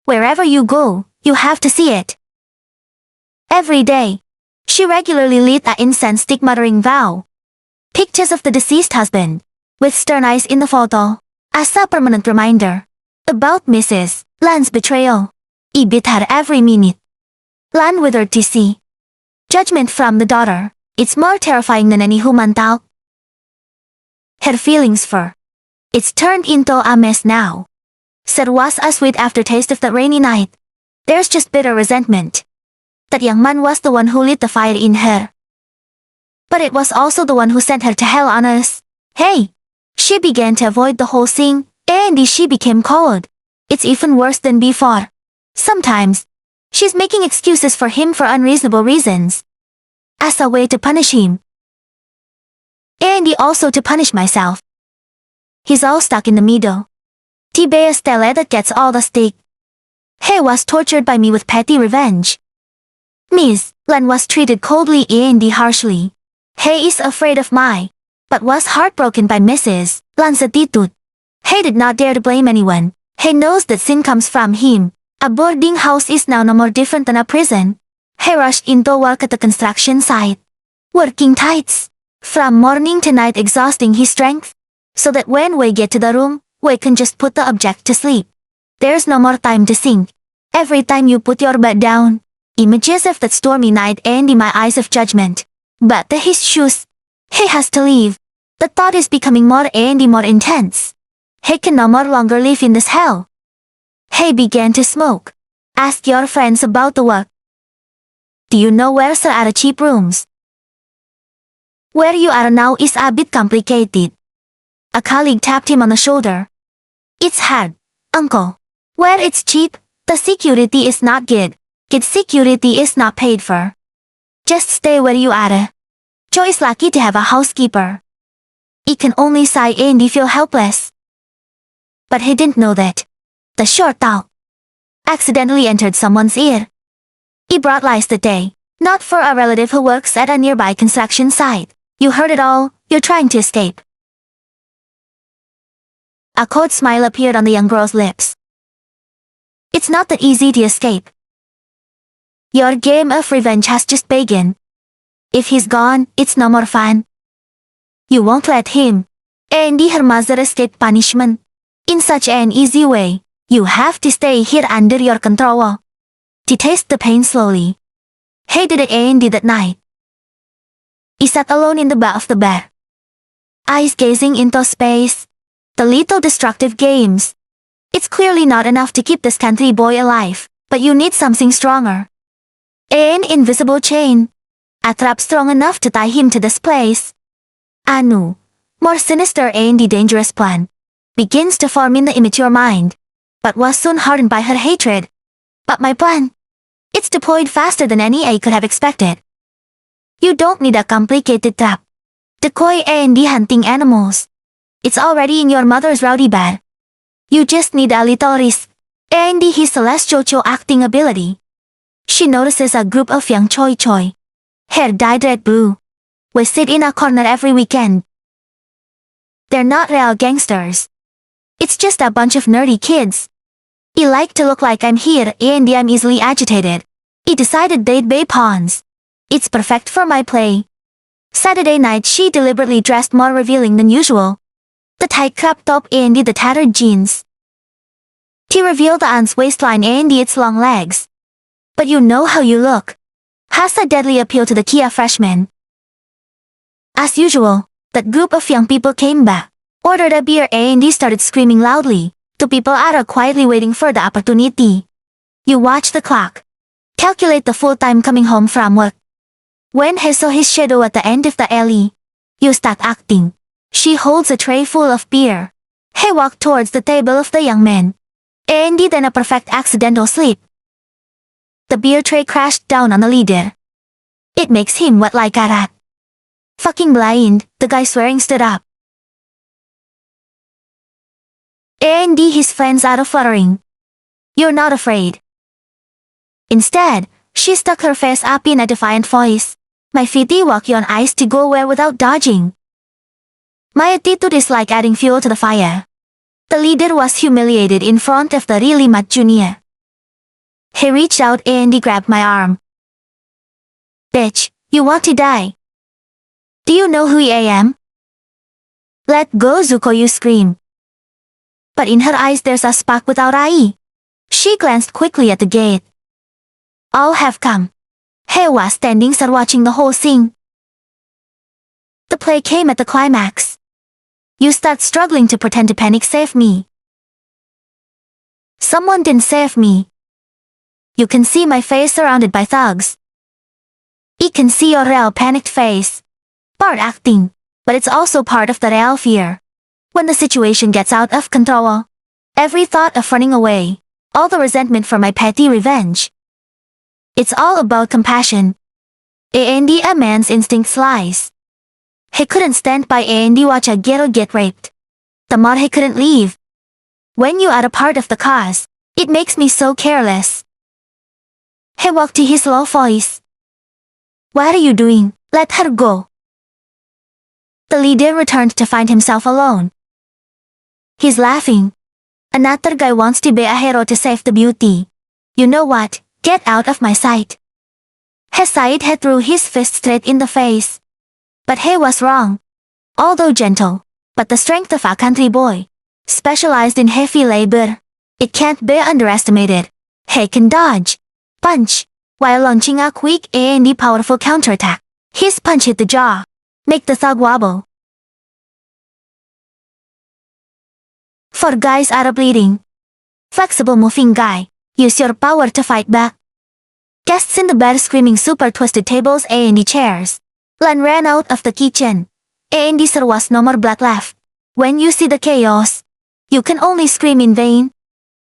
Wherever you go, you have to see it. Every day, she regularly lit an incense stick muttering vow. Pictures of the deceased husband, with stern eyes in the photo, as a permanent reminder. About Mrs. Lan's betrayal. I bit her every minute. Lan withered to see. Judgment from the daughter. It's more terrifying than any human talk. Her feelings for. It's turned into a mess now. Said was a sweet aftertaste of that rainy night. There's just bitter resentment. That young man was the one who lit the fire in her. But it was also the one who sent her to hell on us. Hey! She began to avoid the whole thing, and she became cold. It's even worse than before. Sometimes, she's making excuses for him for unreasonable reasons. As a way to punish him. And also to punish myself. He's all stuck in the middle. Tibe a stele that gets all the stick. He was tortured by me with petty revenge. Miss Lan was treated coldly and harshly. He is afraid of my, but was heartbroken by Mrs. Lan's attitude. He did not dare to blame anyone. He knows that sin comes from him. A boarding house is now no more different than a prison. He rushed into work at the construction site. Working tights. From morning to night exhausting his strength. So that when we get to the room, we can just put the object to sleep. There's no more time to think. Every time you put your butt down, images of that stormy night and in my eyes of judgment. But to his shoes. He has to leave. The thought is becoming more and more intense. He can no more longer live in this hell. He began to smoke. Ask your friends about the work. Do you know where there are cheap rooms? Where you are now is a bit complicated. A colleague tapped him on the shoulder. It's hard, uncle. Where it's cheap, the security is not good. Good security is not paid for. Just stay where you are. Joe is lucky to have a housekeeper. He can only sigh and feel helpless. But he didn't know that. The short talk accidentally entered someone's ear. He brought lies that day, not for a relative who works at a nearby construction site. You heard it all, you're trying to escape. A cold smile appeared on the young girl's lips. It's not that easy to escape. Your game of revenge has just begun. If he's gone, it's no more fun. You won't let him, and her mother escape punishment. In such an easy way, you have to stay here under your control. To taste the pain slowly. He did it and did that night. He sat alone in the back of the bed. Eyes gazing into space. The little destructive games. It's clearly not enough to keep this country boy alive, but you need something stronger. An invisible chain. A trap strong enough to tie him to this place. A new, more sinister and dangerous plan begins to form in the immature mind, but was soon hardened by her hatred. But my plan? It's deployed faster than any I could have expected. You don't need a complicated trap. Decoy and hunting animals. It's already in your mother's rowdy bed. You just need a little risk. And his celestial acting ability. She notices a group of young choi choi. Hair dyed red blue. We sit in a corner every weekend. They're not real gangsters. It's just a bunch of nerdy kids. I like to look like I'm here and I'm easily agitated. I decided they'd be pawns. It's perfect for my play. Saturday night she deliberately dressed more revealing than usual. The tight crop top and the tattered jeans. He revealed the aunt's waistline and its long legs. But you know how you look. Has a deadly appeal to the Kia freshmen. As usual, that group of young people came back, ordered a beer and started screaming loudly. Two people are quietly waiting for the opportunity. You watch the clock. Calculate the full time coming home from work. When he saw his shadow at the end of the alley, you start acting. She holds a tray full of beer. He walked towards the table of the young man. And then a perfect accidental slip. The beer tray crashed down on the leader. It makes him wet like a rat. Fucking blind, the guy swearing stood up. And his friends are fluttering. You're not afraid. Instead, she stuck her face up in a defiant voice. My feet walk on ice to go where without dodging. My attitude is like adding fuel to the fire. The leader was humiliated in front of the really mad junior. He reached out and grabbed my arm. Bitch, you want to die. Do you know who I am? Let go, Zuko, you scream. But in her eyes there's a spark without eye. She glanced quickly at the gate. All have come. He was standing sad watching the whole scene. The play came at the climax. You start struggling to pretend to panic save me. Someone didn't save me. You can see my face surrounded by thugs. I can see your real panicked face. Part acting, but it's also part of the real fear. When the situation gets out of control, every thought of running away, all the resentment for my petty revenge. It's all about compassion. And a man's instincts lies. He couldn't stand by and watch a girl get raped. The more he couldn't leave. When you are a part of the cause, it makes me so careless. He walked to his low voice. What are you doing? Let her go. The leader returned to find himself alone. He's laughing. Another guy wants to be a hero to save the beauty. You know what? Get out of my sight. He sighed. He threw his fist straight in the face. But he was wrong. Although gentle, but the strength of a country boy, specialized in heavy labor, it can't be underestimated. He can dodge, punch, while launching a quick and powerful counterattack. His punch hit the jaw, make the thug wobble. For guys are bleeding. Flexible moving guy, use your power to fight back. Guests in the bed screaming, super twisted tables and chairs. Lan ran out of the kitchen. And there was no more blood left. When you see the chaos, you can only scream in vain.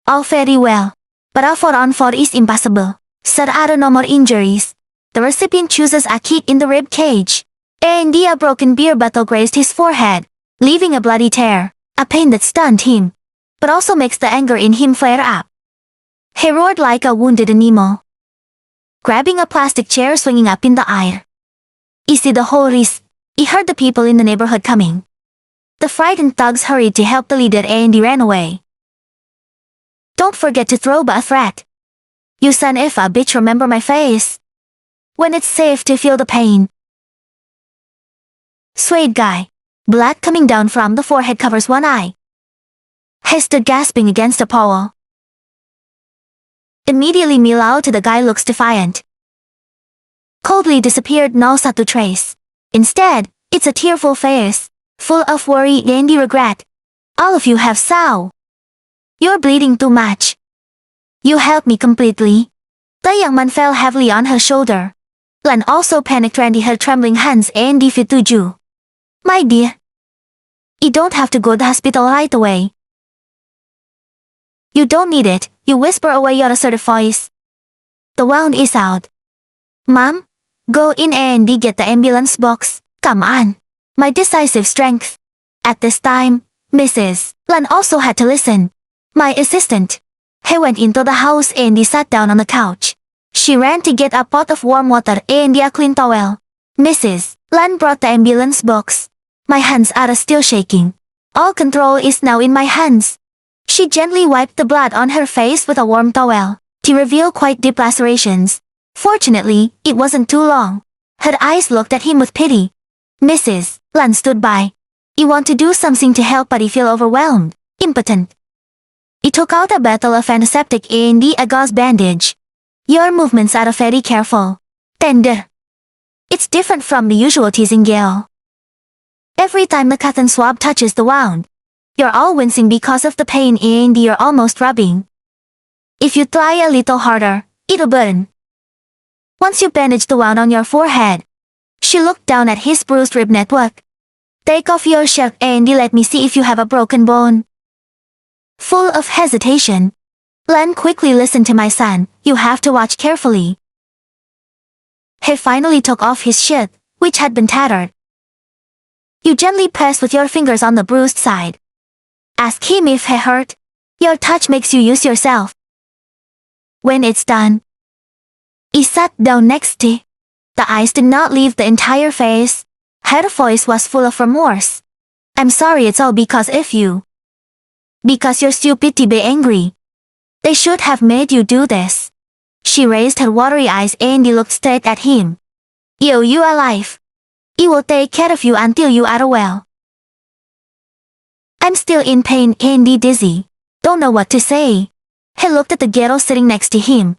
All very well, but a 4-on-4 is impossible. There are no more injuries. The recipient chooses a kick in the rib cage. And a broken beer bottle grazed his forehead, leaving a bloody tear, a pain that stunned him, but also makes the anger in him flare up. He roared like a wounded animal, grabbing a plastic chair swinging up in the air. I see the whole risk. I heard the people in the neighborhood coming. The frightened thugs hurried to help the leader and he ran away. Don't forget to throw a threat. You son of a bitch, remember my face. When it's safe to feel the pain. Suede guy. Blood coming down from the forehead covers one eye. He stood gasping against a pole. Immediately meow to the guy looks defiant. Coldly disappeared, no satu trace. Instead, it's a tearful face, full of worry and regret. All of you have sow. You're bleeding too much. You helped me completely. The young man fell heavily on her shoulder. Lan also panicked, randy her trembling hands and feet to Ju. My dear. You don't have to go to the hospital right away. You don't need it, you whisper away your assertive voice. The wound is out. Mom? Go in and get the ambulance box. Come on. My decisive strength. At this time, Mrs. Lan also had to listen. My assistant. He went into the house and he sat down on the couch. She ran to get a pot of warm water and a clean towel. Mrs. Lan brought the ambulance box. My hands are still shaking. All control is now in my hands. She gently wiped the blood on her face with a warm towel, to reveal quite deep lacerations. Fortunately, it wasn't too long. Her eyes looked at him with pity. Mrs. Lan stood by. You want to do something to help, but you feel overwhelmed, impotent. He took out a bottle of antiseptic and a gauze bandage. Your movements are very careful. Tender. It's different from the usual teasing yell. Every time the cotton swab touches the wound, you're all wincing because of the pain and you're almost rubbing. If you try a little harder, it'll burn. Once you bandage the wound on your forehead. She looked down at his bruised rib network. Take off your shirt and let me see if you have a broken bone. Full of hesitation, Lan quickly listened to my son, you have to watch carefully. He finally took off his shirt, which had been tattered. You gently press with your fingers on the bruised side. Ask him if he hurt. Your touch makes you use yourself. When it's done, he sat down next to. The eyes did not leave the entire face. Her voice was full of remorse. I'm sorry, it's all because of you. Because you're stupid to be angry. They should have made you do this. She raised her watery eyes and looked straight at him. You alive. He will take care of you until you are well. I'm still in pain and dizzy. Don't know what to say. He looked at the girl sitting next to him,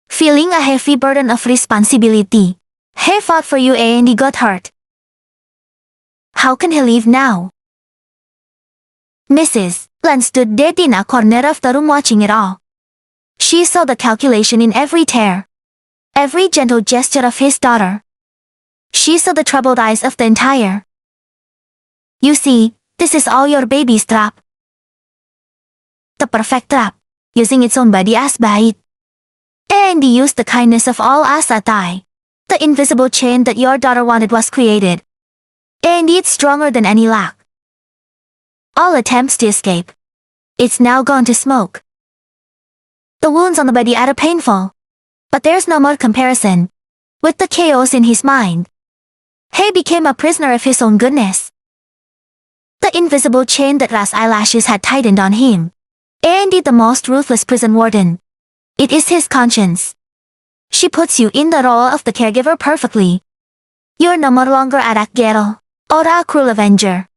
feeling a heavy burden of responsibility. He fought for you and he got hurt. How can he leave now? Mrs. Lan stood dead in a corner of the room watching it all. She saw the calculation in every tear, every gentle gesture of his daughter. She saw the troubled eyes of the entire. You see, this is all your baby's trap. The perfect trap, using its own body as bait. And he used the kindness of all as a tie. The invisible chain that your daughter wanted was created. And it's stronger than any lock. All attempts to escape. It's now gone to smoke. The wounds on the body are painful. But there's no more comparison. With the chaos in his mind, he became a prisoner of his own goodness. The invisible chain that Ra's eyelashes had tightened on him. Andy, the most ruthless prison warden. It is his conscience. She puts you in the role of the caregiver perfectly. You're no more longer a raggero, or a cruel avenger.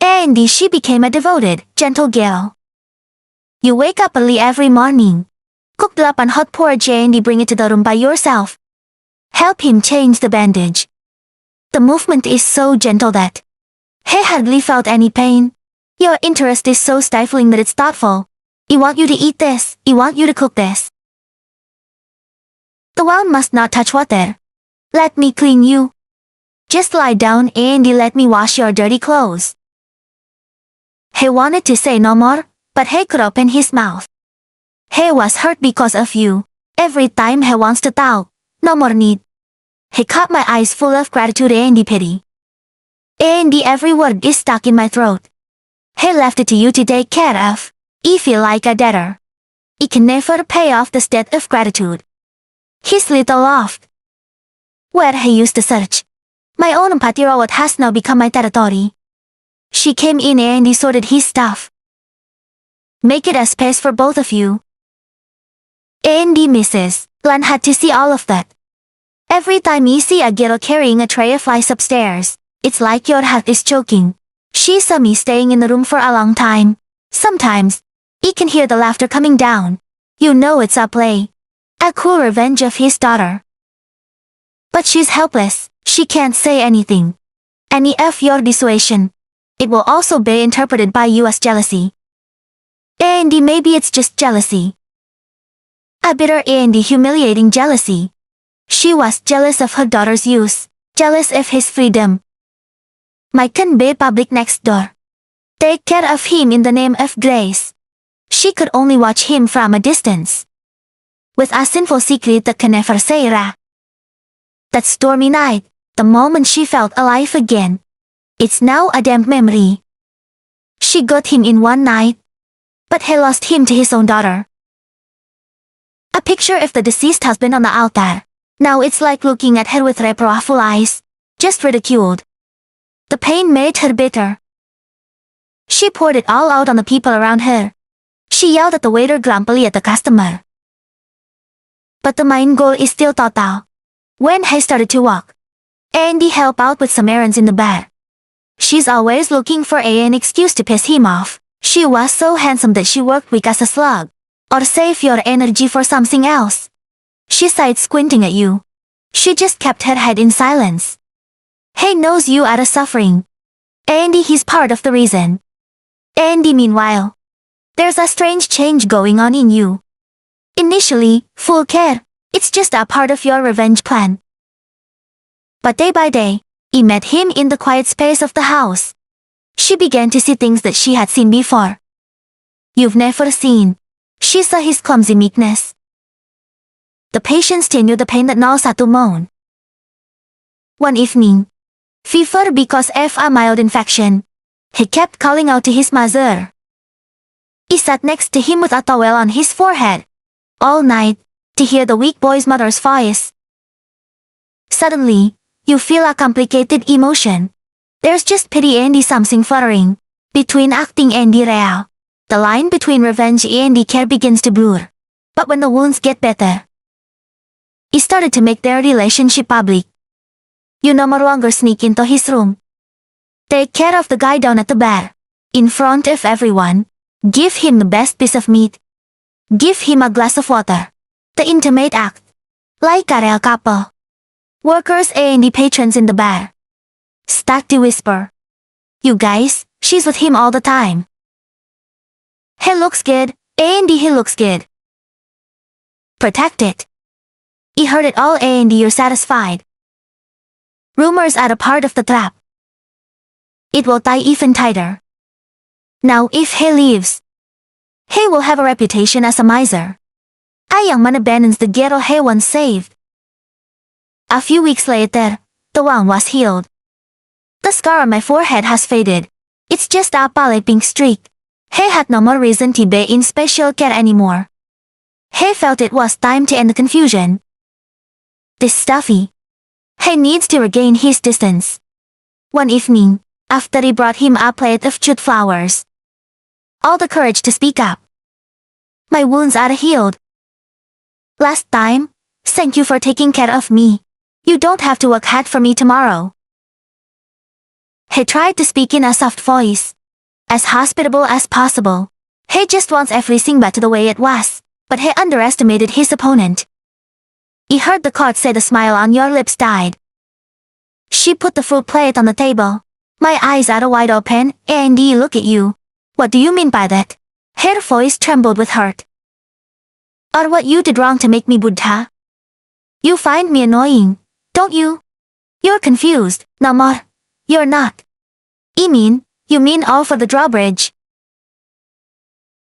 Andy, she became a devoted, gentle girl. You wake up early every morning. Cook the up and hot porridge and bring it to the room by yourself. Help him change the bandage. The movement is so gentle that he hardly felt any pain. Your interest is so stifling that it's thoughtful. I want you to eat this, I want you to cook this. The wound must not touch water. Let me clean you. Just lie down and let me wash your dirty clothes. He wanted to say no more, but he could open his mouth. He was hurt because of you. Every time he wants to talk, no more need. He caught my eyes full of gratitude and pity. And every word is stuck in my throat. He left it to you to take care of. I feel like a debtor. I can never pay off this debt of gratitude. His little loft, where he used to search. My own empathy robot has now become my territory. She came in and sorted his stuff. Make it a space for both of you. And Mrs. Lan had to see all of that. Every time you see a girl carrying a tray of flies upstairs, it's like your heart is choking. She saw me staying in the room for a long time. Sometimes, you can hear the laughter coming down. You know it's a play. A cool revenge of his daughter. But she's helpless. She can't say anything. Any of your dissuasion, it will also be interpreted by you as jealousy. And maybe it's just jealousy. A bitter and humiliating jealousy. She was jealous of her daughter's use, jealous of his freedom. Mike can be public next door. Take care of him in the name of grace. She could only watch him from a distance. With a sinful secret that can never say ra. That stormy night, the moment she felt alive again. It's now a damp memory. She got him in one night. But he lost him to his own daughter. A picture of the deceased husband on the altar. Now it's like looking at her with reproachful eyes. Just ridiculed. The pain made her bitter. She poured it all out on the people around her. She yelled at the waiter, grumpily at the customer. But the main goal is still total. When he started to walk, Andy helped out with some errands in the bar. She's always looking for an excuse to piss him off. She was so handsome that she worked weak as a slug. Or save your energy for something else. She sighed, squinting at you. She just kept her head in silence. He knows you are suffering. Andy, he's part of the reason. Andy, meanwhile, there's a strange change going on in you. Initially, full care, it's just a part of your revenge plan. But day by day, he met him in the quiet space of the house. She began to see things that she had seen before. You've never seen. She saw his clumsy meekness. The patience to endure the pain that knows how to moan. One evening, fever because of a mild infection, he kept calling out to his mother. He sat next to him with a towel on his forehead. All night, to hear the weak boy's mother's voice. Suddenly, you feel a complicated emotion. There's just pity and something fluttering. Between acting and real. The line between revenge and care begins to blur. But when the wounds get better, he started to make their relationship public. You no longer sneak into his room. Take care of the guy down at the bar. In front of everyone. Give him the best piece of meat. Give him a glass of water. The intimate act. Like a real couple. Workers and the patrons in the bar. Start to whisper. You guys, she's with him all the time. He looks good, and he looks good. Protect it. He heard it all and you're satisfied. Rumors are a part of the trap. It will tie even tighter. Now if he leaves, he will have a reputation as a miser. A young man abandons the ghetto he once saved. A few weeks later, the wound was healed. The scar on my forehead has faded. It's just a pale pink streak. He had no more reason to be in special care anymore. He felt it was time to end the confusion. This stuffy. He needs to regain his distance. One evening, after he brought him a plate of jute flowers. All the courage to speak up. My wounds are healed. Last time, thank you for taking care of me. You don't have to work hard for me tomorrow. He tried to speak in a soft voice. As hospitable as possible. He just wants everything back to the way it was. But he underestimated his opponent. He heard the court say the smile on your lips died. She put the fruit plate on the table. My eyes are wide open, and he look at you. What do you mean by that? Her voice trembled with hurt. Or what you did wrong to make me Buddha? You find me annoying, don't you? You're confused, no more. You're not. You mean all for the drawbridge.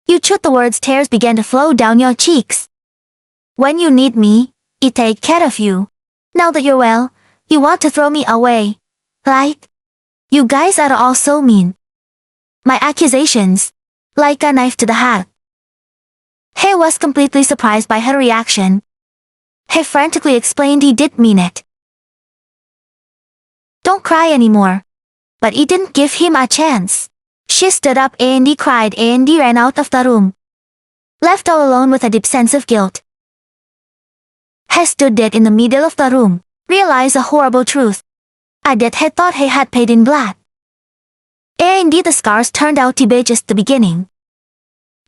You chewed the words, tears began to flow down your cheeks. When you need me, I take care of you. Now that you're well, you want to throw me away. Like? You guys are all so mean. My accusations. Like a knife to the heart. He was completely surprised by her reaction. He frantically explained he did mean it. Don't cry anymore. But he didn't give him a chance. She stood up and he cried and he ran out of the room. Left all alone with a deep sense of guilt. He stood dead in the middle of the room, realized a horrible truth. A debt he thought he had paid in blood. And the scars turned out to be just the beginning.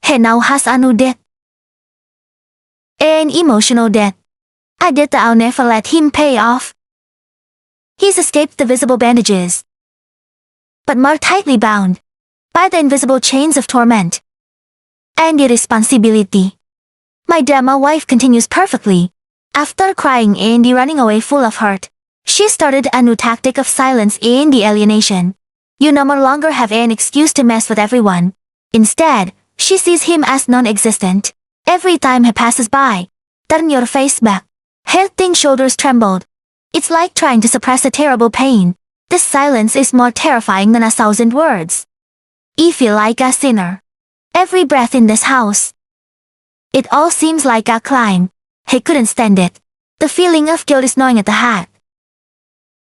He now has a new debt. An emotional debt. A debt that I'll never let him pay off. He's escaped the visible bandages. But more tightly bound. By the invisible chains of torment. And irresponsibility. My drama wife continues perfectly. After crying and running away full of hurt, she started a new tactic of silence and alienation. You no longer have an excuse to mess with everyone. Instead, she sees him as non-existent. Every time he passes by, turn your face back. Her thin shoulders trembled. It's like trying to suppress a terrible pain. This silence is more terrifying than 1,000 words. I feel like a sinner. Every breath in this house. It all seems like a climb. He couldn't stand it. The feeling of guilt is gnawing at the heart.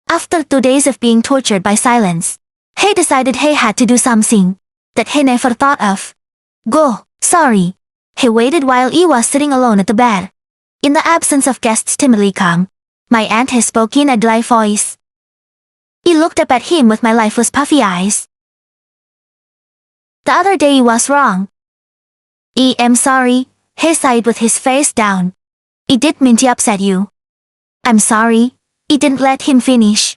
After 2 days of being tortured by silence, he decided he had to do something that he never thought of. Go, sorry. He waited while he was sitting alone at the bed. In the absence of guests timidly come, my aunt has spoken in a dry voice. He looked up at him with my lifeless puffy eyes. The other day he was wrong. I am sorry, he sighed with his face down. I didn't mean to upset you. I'm sorry, I didn't let him finish.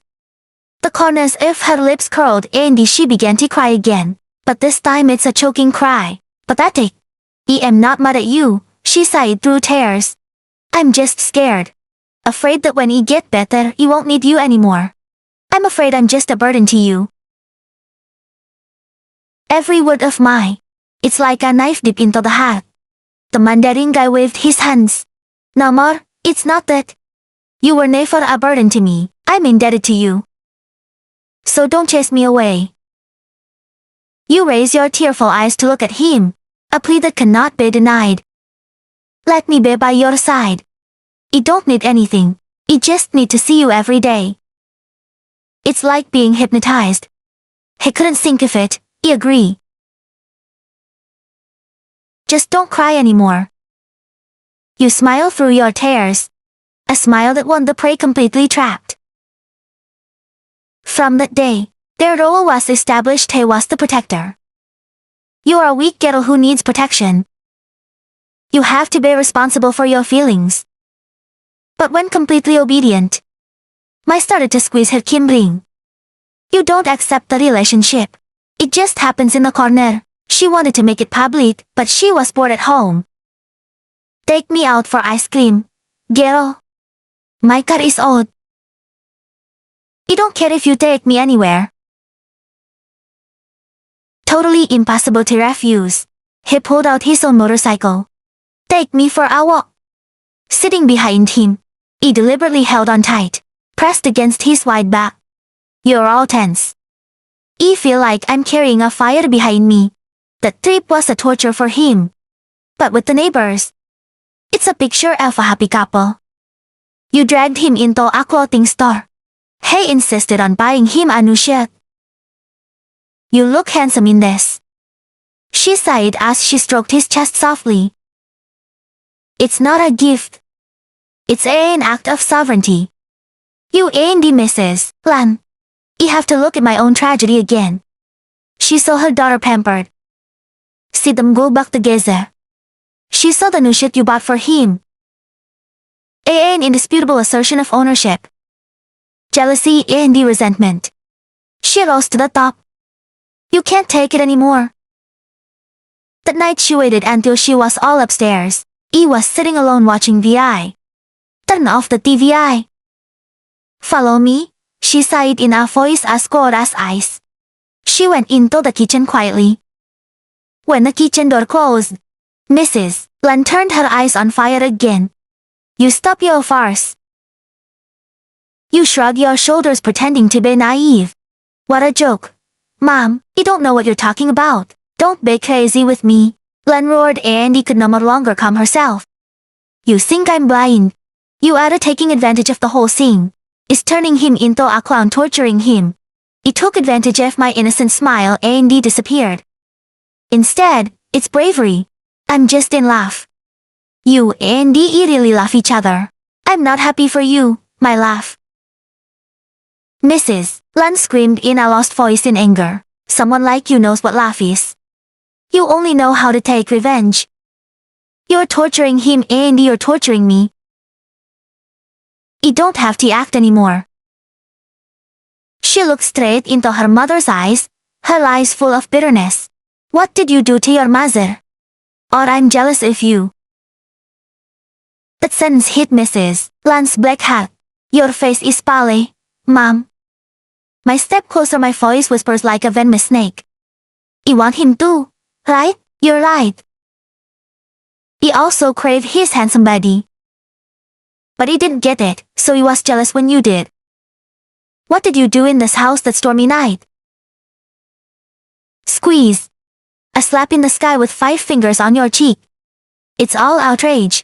The corners of her lips curled and she began to cry again, but this time it's a choking cry. Pathetic. I am not mad at you, she sighed through tears. I'm just scared. Afraid that when I get better I won't need you anymore. I'm afraid I'm just a burden to you. Every word of mine. It's like a knife deep into the heart. The Mandarin guy waved his hands. No more, it's not that. You were never a burden to me, I'm indebted to you. So don't chase me away. You raise your tearful eyes to look at him, a plea that cannot be denied. Let me be by your side. I don't need anything, I just need to see you every day. It's like being hypnotized. He couldn't think of it, I agree. Just don't cry anymore. You smile through your tears. A smile that won the prey completely trapped. From that day, their role was established. He was the protector. You are a weak girl who needs protection. You have to be responsible for your feelings. But when completely obedient, Mai started to squeeze her Kimbring. You don't accept the relationship. It just happens in the corner. She wanted to make it public, but she was bored at home. Take me out for ice cream, girl. My car is old. I don't care if you take me anywhere. Totally impossible to refuse. He pulled out his own motorcycle. Take me for a walk. Sitting behind him, he deliberately held on tight, pressed against his wide back. You're all tense. I feel like I'm carrying a fire behind me. That trip was a torture for him. But with the neighbors, it's a picture of a happy couple. You dragged him into a clothing store. He insisted on buying him a new shirt. You look handsome in this. She sighed as she stroked his chest softly. It's not a gift. It's an act of sovereignty. You ain't the Mrs. Lan. I have to look at my own tragedy again. She saw her daughter pampered. See them go back together. She saw the new shit you bought for him. An indisputable assertion of ownership. Jealousy and the resentment. She rose to the top. You can't take it anymore. That night she waited until she was all upstairs. I was sitting alone watching VI. Turn off the TV. Follow me, she sighed in a voice as cold as ice. She went into the kitchen quietly. When the kitchen door closed, Mrs. Lan turned her eyes on fire again. You stop your farce. You shrug your shoulders pretending to be naive. What a joke. Mom, you don't know what you're talking about. Don't be crazy with me. Lan roared and he could no longer calm herself. You think I'm blind. You are taking advantage of the whole thing. Is turning him into a clown torturing him. He took advantage of my innocent smile and he disappeared. Instead, it's bravery. I'm just in love. You and he really love each other. I'm not happy for you, my love. Mrs. Lan screamed in a lost voice in anger. Someone like you knows what love is. You only know how to take revenge. You're torturing him and you're torturing me. You don't have to act anymore. She looked straight into her mother's eyes, her eyes full of bitterness. What did you do to your mother? Or I'm jealous of you. That sentence hit Mrs. Lan's black hat. Your face is pale, Mom. My step closer, my voice whispers like a venomous snake. You want him too, right? You're right. He also craved his handsome body. But he didn't get it, so he was jealous when you did. What did you do in this house that stormy night? Squeeze. A slap in the sky with 5 fingers on your cheek. It's all outrage.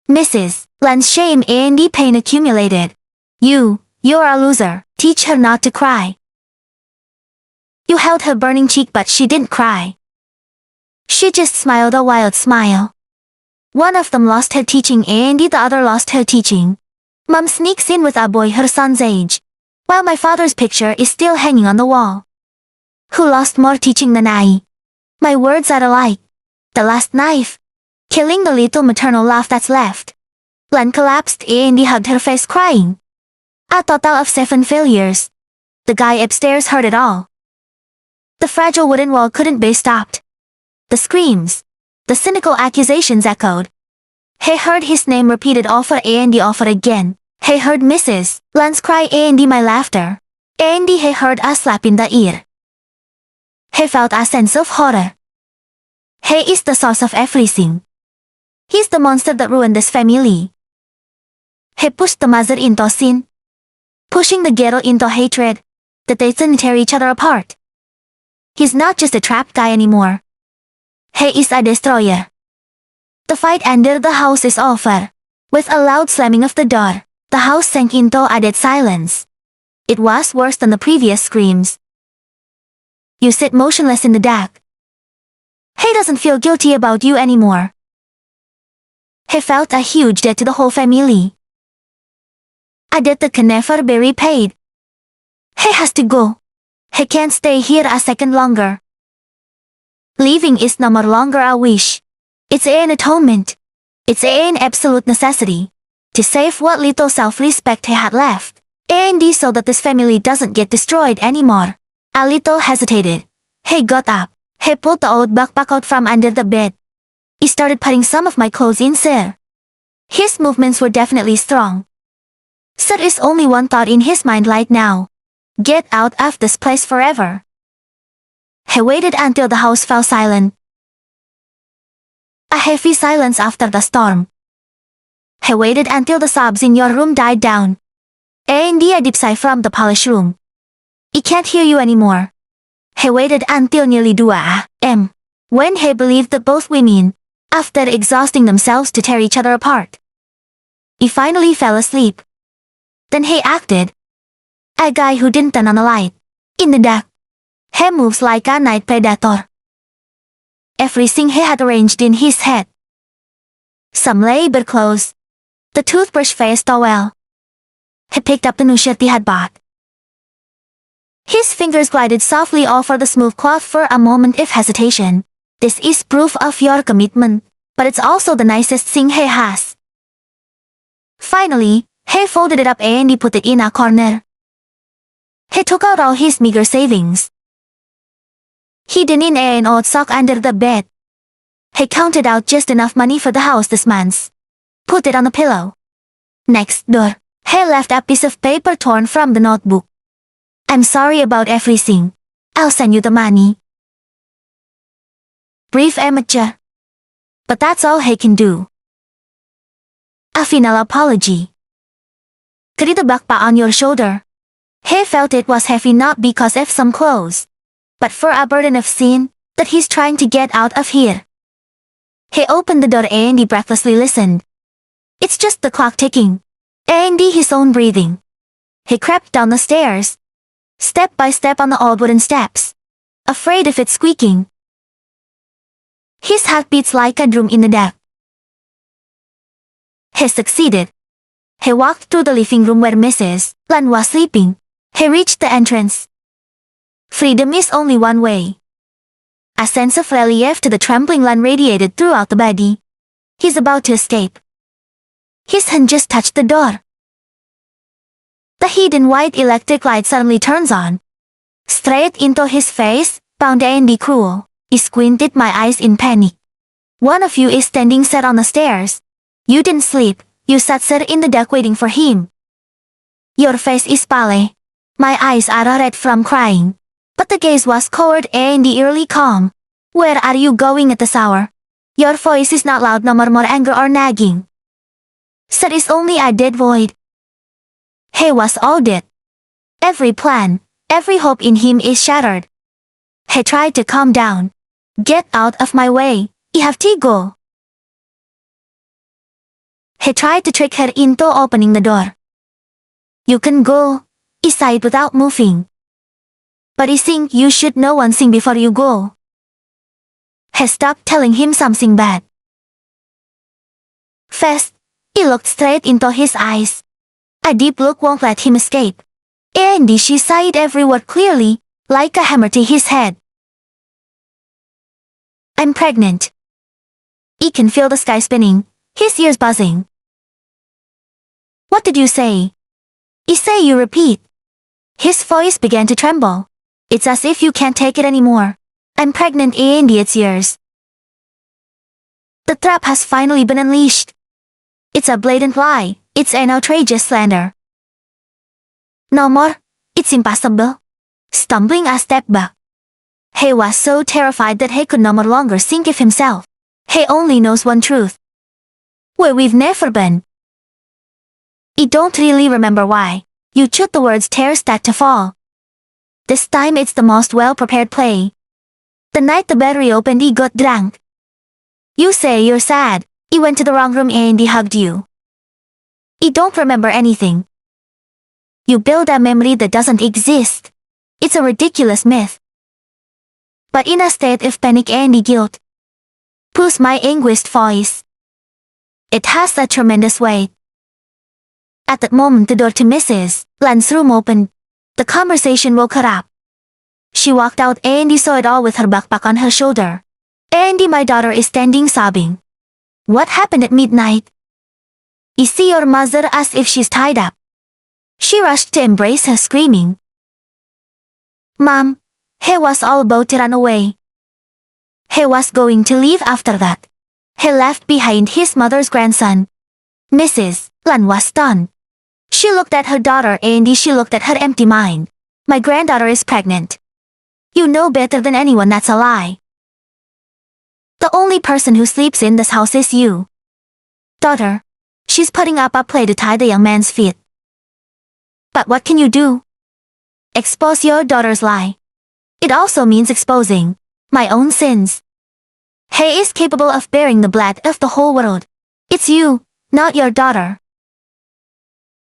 Mrs. Lan's shame and the pain accumulated. You're a loser. Teach her not to cry. You held her burning cheek but she didn't cry. She just smiled a wild smile. One of them lost her teaching and the other lost her teaching. Mom sneaks in with a boy her son's age, while my father's picture is still hanging on the wall. Who lost more teaching than I? My words are alike. The last knife. Killing the little maternal laugh that's left. Lan collapsed and he hugged her face crying. A total of 7 failures. The guy upstairs heard it all. The fragile wooden wall couldn't be stopped. The screams, the cynical accusations echoed. He heard his name repeated over and over again. He heard Mrs. Lan's cry and my laughter. And he heard a slap in the ear. He felt a sense of horror. He is the source of everything. He's the monster that ruined this family. He pushed the mother into sin, pushing the ghetto into hatred, that they didn't tear each other apart. He's not just a trapped guy anymore. He is a destroyer. The fight ended. The house is over. With a loud slamming of the door, the house sank into a dead silence. It was worse than the previous screams. You sit motionless in the dark. He doesn't feel guilty about you anymore. He felt a huge debt to the whole family. A debt that can never be repaid. He has to go. He can't stay here a second longer. Leaving is no more longer a wish. It's an atonement. It's an absolute necessity. To save what little self-respect he had left. And so that this family doesn't get destroyed anymore. Alito hesitated. He got up. He pulled the old backpack out from under the bed. He started putting some of my clothes in there. His movements were definitely strong. There is only one thought in his mind right now. Get out of this place forever. He waited until the house fell silent. A heavy silence after the storm. He waited until the sobs in your room died down. And a deep sigh from the polished room. I can't hear you anymore. He waited until nearly 2 a.m. when he believed that both women, after exhausting themselves to tear each other apart, he finally fell asleep. Then he acted. A guy who didn't turn on a light. In the dark. He moves like a night predator. Everything he had arranged in his head. Some labor clothes. The toothbrush face towel. He picked up the new shirt he had bought. His fingers glided softly over the smooth cloth for a moment of hesitation. This is proof of your commitment, but it's also the nicest thing he has. Finally, he folded it up and he put it in a corner. He took out all his meager savings. Hidden in an old sock under the bed. He counted out just enough money for the house this month. Put it on the pillow. Next door, he left a piece of paper torn from the notebook. I'm sorry about everything. I'll send you the money. Brief amateur. But that's all he can do. A final apology. Carry the backpack on your shoulder. He felt it was heavy not because of some clothes, but for a burden of sin that he's trying to get out of here. He opened the door and he breathlessly listened. It's just the clock ticking. And his own breathing. He crept down the stairs. Step by step on the old wooden steps. Afraid of it squeaking. His heart beats like a drum in the dark. He succeeded. He walked through the living room where Mrs. Lan was sleeping. He reached the entrance. Freedom is only one way. A sense of relief to the trembling Lan radiated throughout the body. He's about to escape. His hand just touched the door. The hidden white electric light suddenly turns on. Straight into his face, bound and cruel. I squinted my eyes in panic. One of you is standing set on the stairs. You didn't sleep, you sat there in the dark waiting for him. Your face is pale. My eyes are red from crying. But the gaze was cold and eerily calm. Where are you going at this hour? Your voice is not loud, no more anger or nagging. There is only a dead void. He was all dead. Every plan, every hope in him is shattered. He tried to calm down. Get out of my way, I have to go. He tried to trick her into opening the door. You can go, he sighed without moving. But I think you should know one thing before you go. He stopped telling him something bad. Fast, he looked straight into his eyes. A deep look won't let him escape. And she sighed every word clearly, like a hammer to his head. I'm pregnant. He can feel the sky spinning, his ears buzzing. What did you say? I say you repeat. His voice began to tremble. It's as if you can't take it anymore. I'm pregnant and it's yours. The trap has finally been unleashed. It's a blatant lie. It's an outrageous slander. No more. It's impossible. Stumbling a step back. He was so terrified that he could no longer think of himself. He only knows one truth. Where we've never been. I don't really remember why. You chewed the words tears start to fall. This time it's the most well-prepared play. The night the battery opened, he got drunk. You say you're sad. He went to the wrong room and he hugged you. I don't remember anything. You build a memory that doesn't exist. It's a ridiculous myth. But in a state of panic and guilt. Push my anguished voice. It has a tremendous weight. At that moment the door to Mrs. Lan's room opened. The conversation woke her up. She walked out and he saw it all with her backpack on her shoulder. And my daughter is standing sobbing. What happened at midnight? You see your mother as if she's tied up. She rushed to embrace her, screaming. Mom, he was all about to run away. He was going to leave after that. He left behind his mother's grandson. Mrs. Lan was stunned. She looked at her daughter and she looked at her empty mind. My granddaughter is pregnant. You know better than anyone that's a lie. The only person who sleeps in this house is you. Daughter, she's putting up a play to tie the young man's feet. But what can you do? Expose your daughter's lie. It also means exposing my own sins. He is capable of bearing the blood of the whole world. It's you, not your daughter.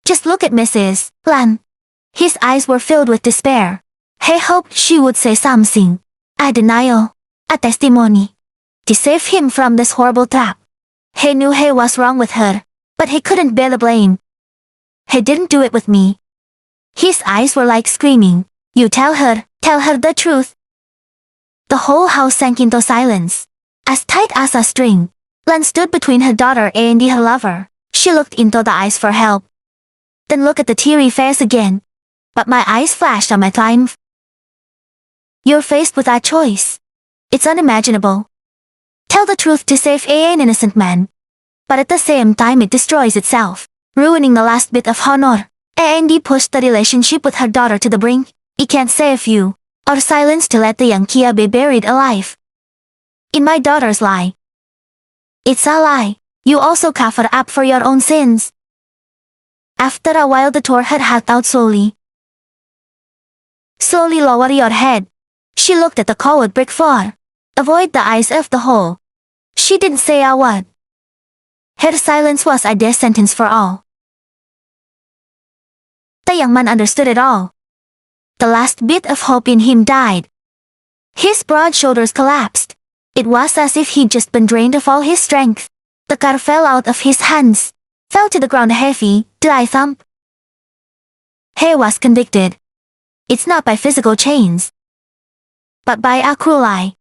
Just look at Mrs. Lan. His eyes were filled with despair. He hoped she would say something. A denial. A testimony. To save him from this horrible trap. He knew he was wrong with her, but he couldn't bear the blame. He didn't do it with me. His eyes were like screaming. You tell her the truth. The whole house sank into silence. As tight as a string, Lan stood between her daughter and her lover. She looked into the eyes for help. Then looked at the teary face again. But my eyes flashed on my triumph. You're faced with a choice. It's unimaginable. Tell the truth to save an innocent man. But at the same time it destroys itself, ruining the last bit of honor. Andy pushed the relationship with her daughter to the brink. He can't save you, or silence to let the young Kia be buried alive. In my daughter's lie. It's a lie. You also cover up for your own sins. After a while the door had hacked out slowly. Slowly lower your head. She looked at the cold brick floor. Avoid the eyes of the hole. She didn't say a word. Her silence was a death sentence for all. The young man understood it all. The last bit of hope in him died. His broad shoulders collapsed. It was as if he'd just been drained of all his strength. The car fell out of his hands, fell to the ground heavy, dry thump. He was convicted. It's not by physical chains, but by a cruel lie.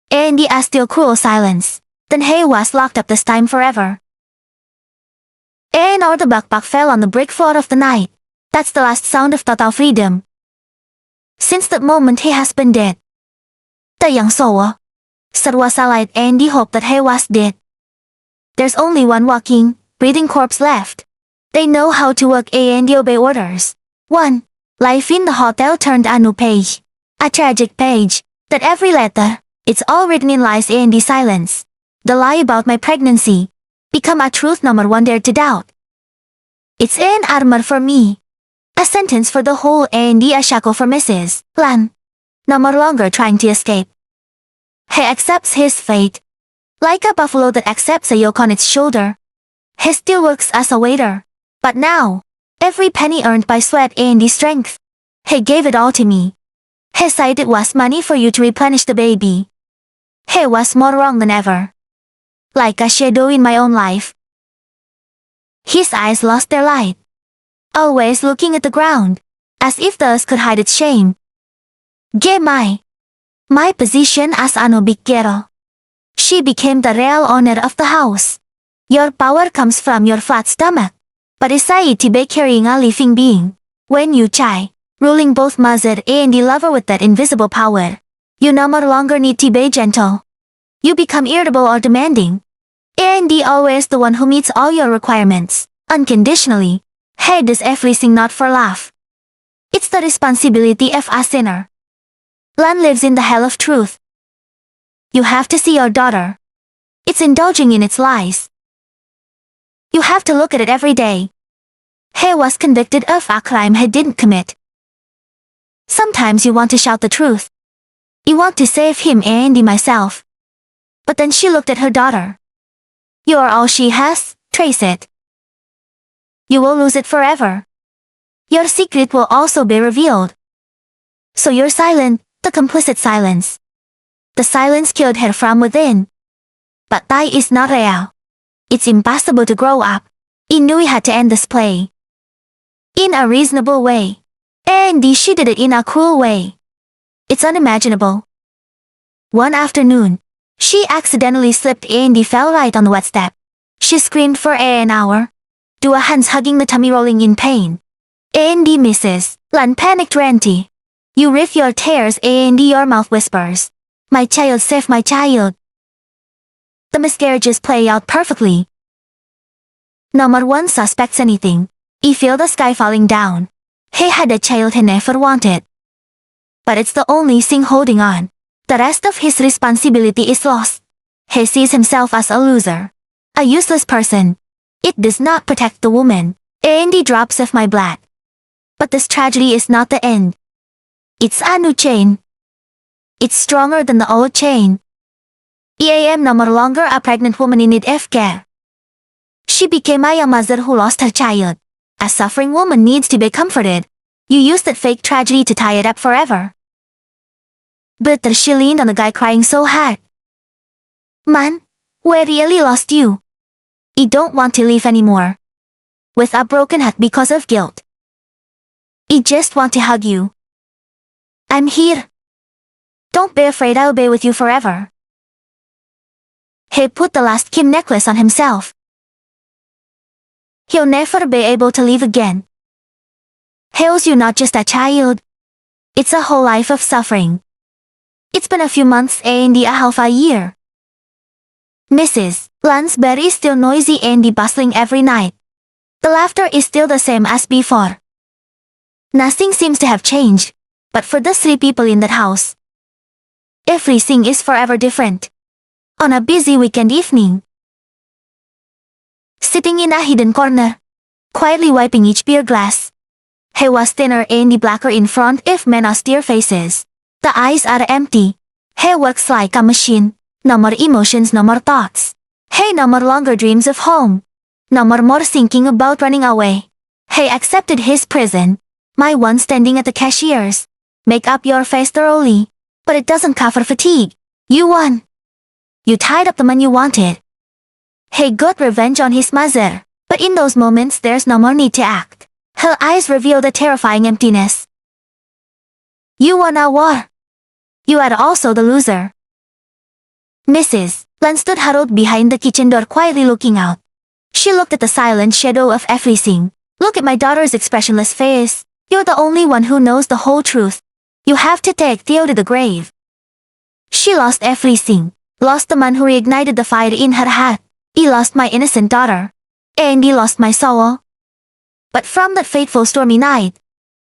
And a still cruel silence. Then he was locked up this time forever. And or the backpack fell on the brick floor of the night. That's the last sound of total freedom. Since that moment he has been dead. The young soul said was a light and he hoped that he was dead. There's only one walking, breathing corpse left. They know how to work and obey orders. 1. Life in the hotel turned a new page. A tragic page. That every letter, it's all written in lies and silence. The lie about my pregnancy. Become a truth no one dared to doubt. It's an armor for me. A sentence for the whole and a shackle for Mrs. Lan. No more longer trying to escape. He accepts his fate. Like a buffalo that accepts a yoke on its shoulder. He still works as a waiter. But now, every penny earned by sweat and strength. He gave it all to me. He said it was money for you to replenish the baby. He was more wrong than ever. Like a shadow in my own life. His eyes lost their light. Always looking at the ground, as if thus could hide its shame. My position as an obiquero. She became the real owner of the house. Your power comes from your flat stomach. But is to be carrying a living being. When you try, ruling both mother and the lover with that invisible power, you no longer need to be gentle. You become irritable or demanding. And always the one who meets all your requirements, unconditionally. He does everything not for love. It's the responsibility of a sinner. Lan lives in the hell of truth. You have to see your daughter. It's indulging in its lies. You have to look at it every day. He was convicted of a crime he didn't commit. Sometimes you want to shout the truth. You want to save him and myself. But then she looked at her daughter. You're all she has, trace it. You will lose it forever. Your secret will also be revealed. So you're silent, the complicit silence. The silence killed her from within. But Tai is not real. It's impossible to grow up. He knew he had to end this play. In a reasonable way. And she did it in a cruel way. It's unimaginable. One afternoon, She accidentally slipped and fell right on the wet step. She screamed for an hour. Two hands hugging the tummy rolling in pain. A&D misses. Lan panicked Ranty. You writhe your tears A&D your mouth whispers. My child, save my child. The miscarriages play out perfectly. Number 1 suspects anything. He feel the sky falling down. He had a child he never wanted. But it's the only thing holding on. The rest of his responsibility is lost. He sees himself as a loser. A useless person. It does not protect the woman. A&D drops of my blood. But this tragedy is not the end. It's a new chain. It's stronger than the old chain. I am no longer a pregnant woman in need of care. She became a young mother who lost her child. A suffering woman needs to be comforted. You used that fake tragedy to tie it up forever. But she leaned on the guy crying so hard. Man, we really lost you. I don't want to live anymore. With a broken heart because of guilt. I just want to hug you. I'm here. Don't be afraid, I'll be with you forever. He put the last Kim necklace on himself. He'll never be able to live again. He owes you not just a child. It's a whole life of suffering. It's been a few months and a half a year. Mrs. Lansbury is still noisy and bustling every night. The laughter is still the same as before. Nothing seems to have changed, but for the 3 people in that house, everything is forever different. On a busy weekend evening, sitting in a hidden corner, quietly wiping each beer glass, he was thinner and blacker in front of men austere faces. The eyes are empty. He works like a machine. No more emotions, no more thoughts. He no more longer dreams of home. No more thinking about running away. He accepted his prison. My one standing at the cashier's. Make up your face thoroughly. But it doesn't cover fatigue. You won. You tied up the man you wanted. He got revenge on his mother. But in those moments there's no more need to act. Her eyes revealed a terrifying emptiness. You won a war. You are also the loser. Mrs. Lan stood huddled behind the kitchen door quietly looking out. She looked at the silent shadow of everything. Look at my daughter's expressionless face. You're the only one who knows the whole truth. You have to take Theo to the grave. She lost everything. Lost the man who reignited the fire in her heart. He lost my innocent daughter. And he lost my soul. But from that fateful stormy night,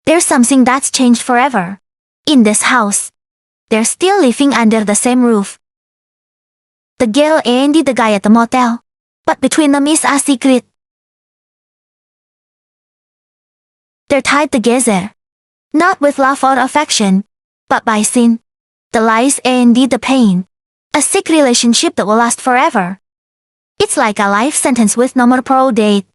there's something that's changed forever. In this house, they're still living under the same roof. The girl and the guy at the motel. But between them is a secret. They're tied together. Not with love or affection, but by sin. The lies and the pain. A sick relationship that will last forever. It's like a life sentence with no more parole date.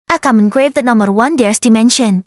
A common grave that no one dares to mention.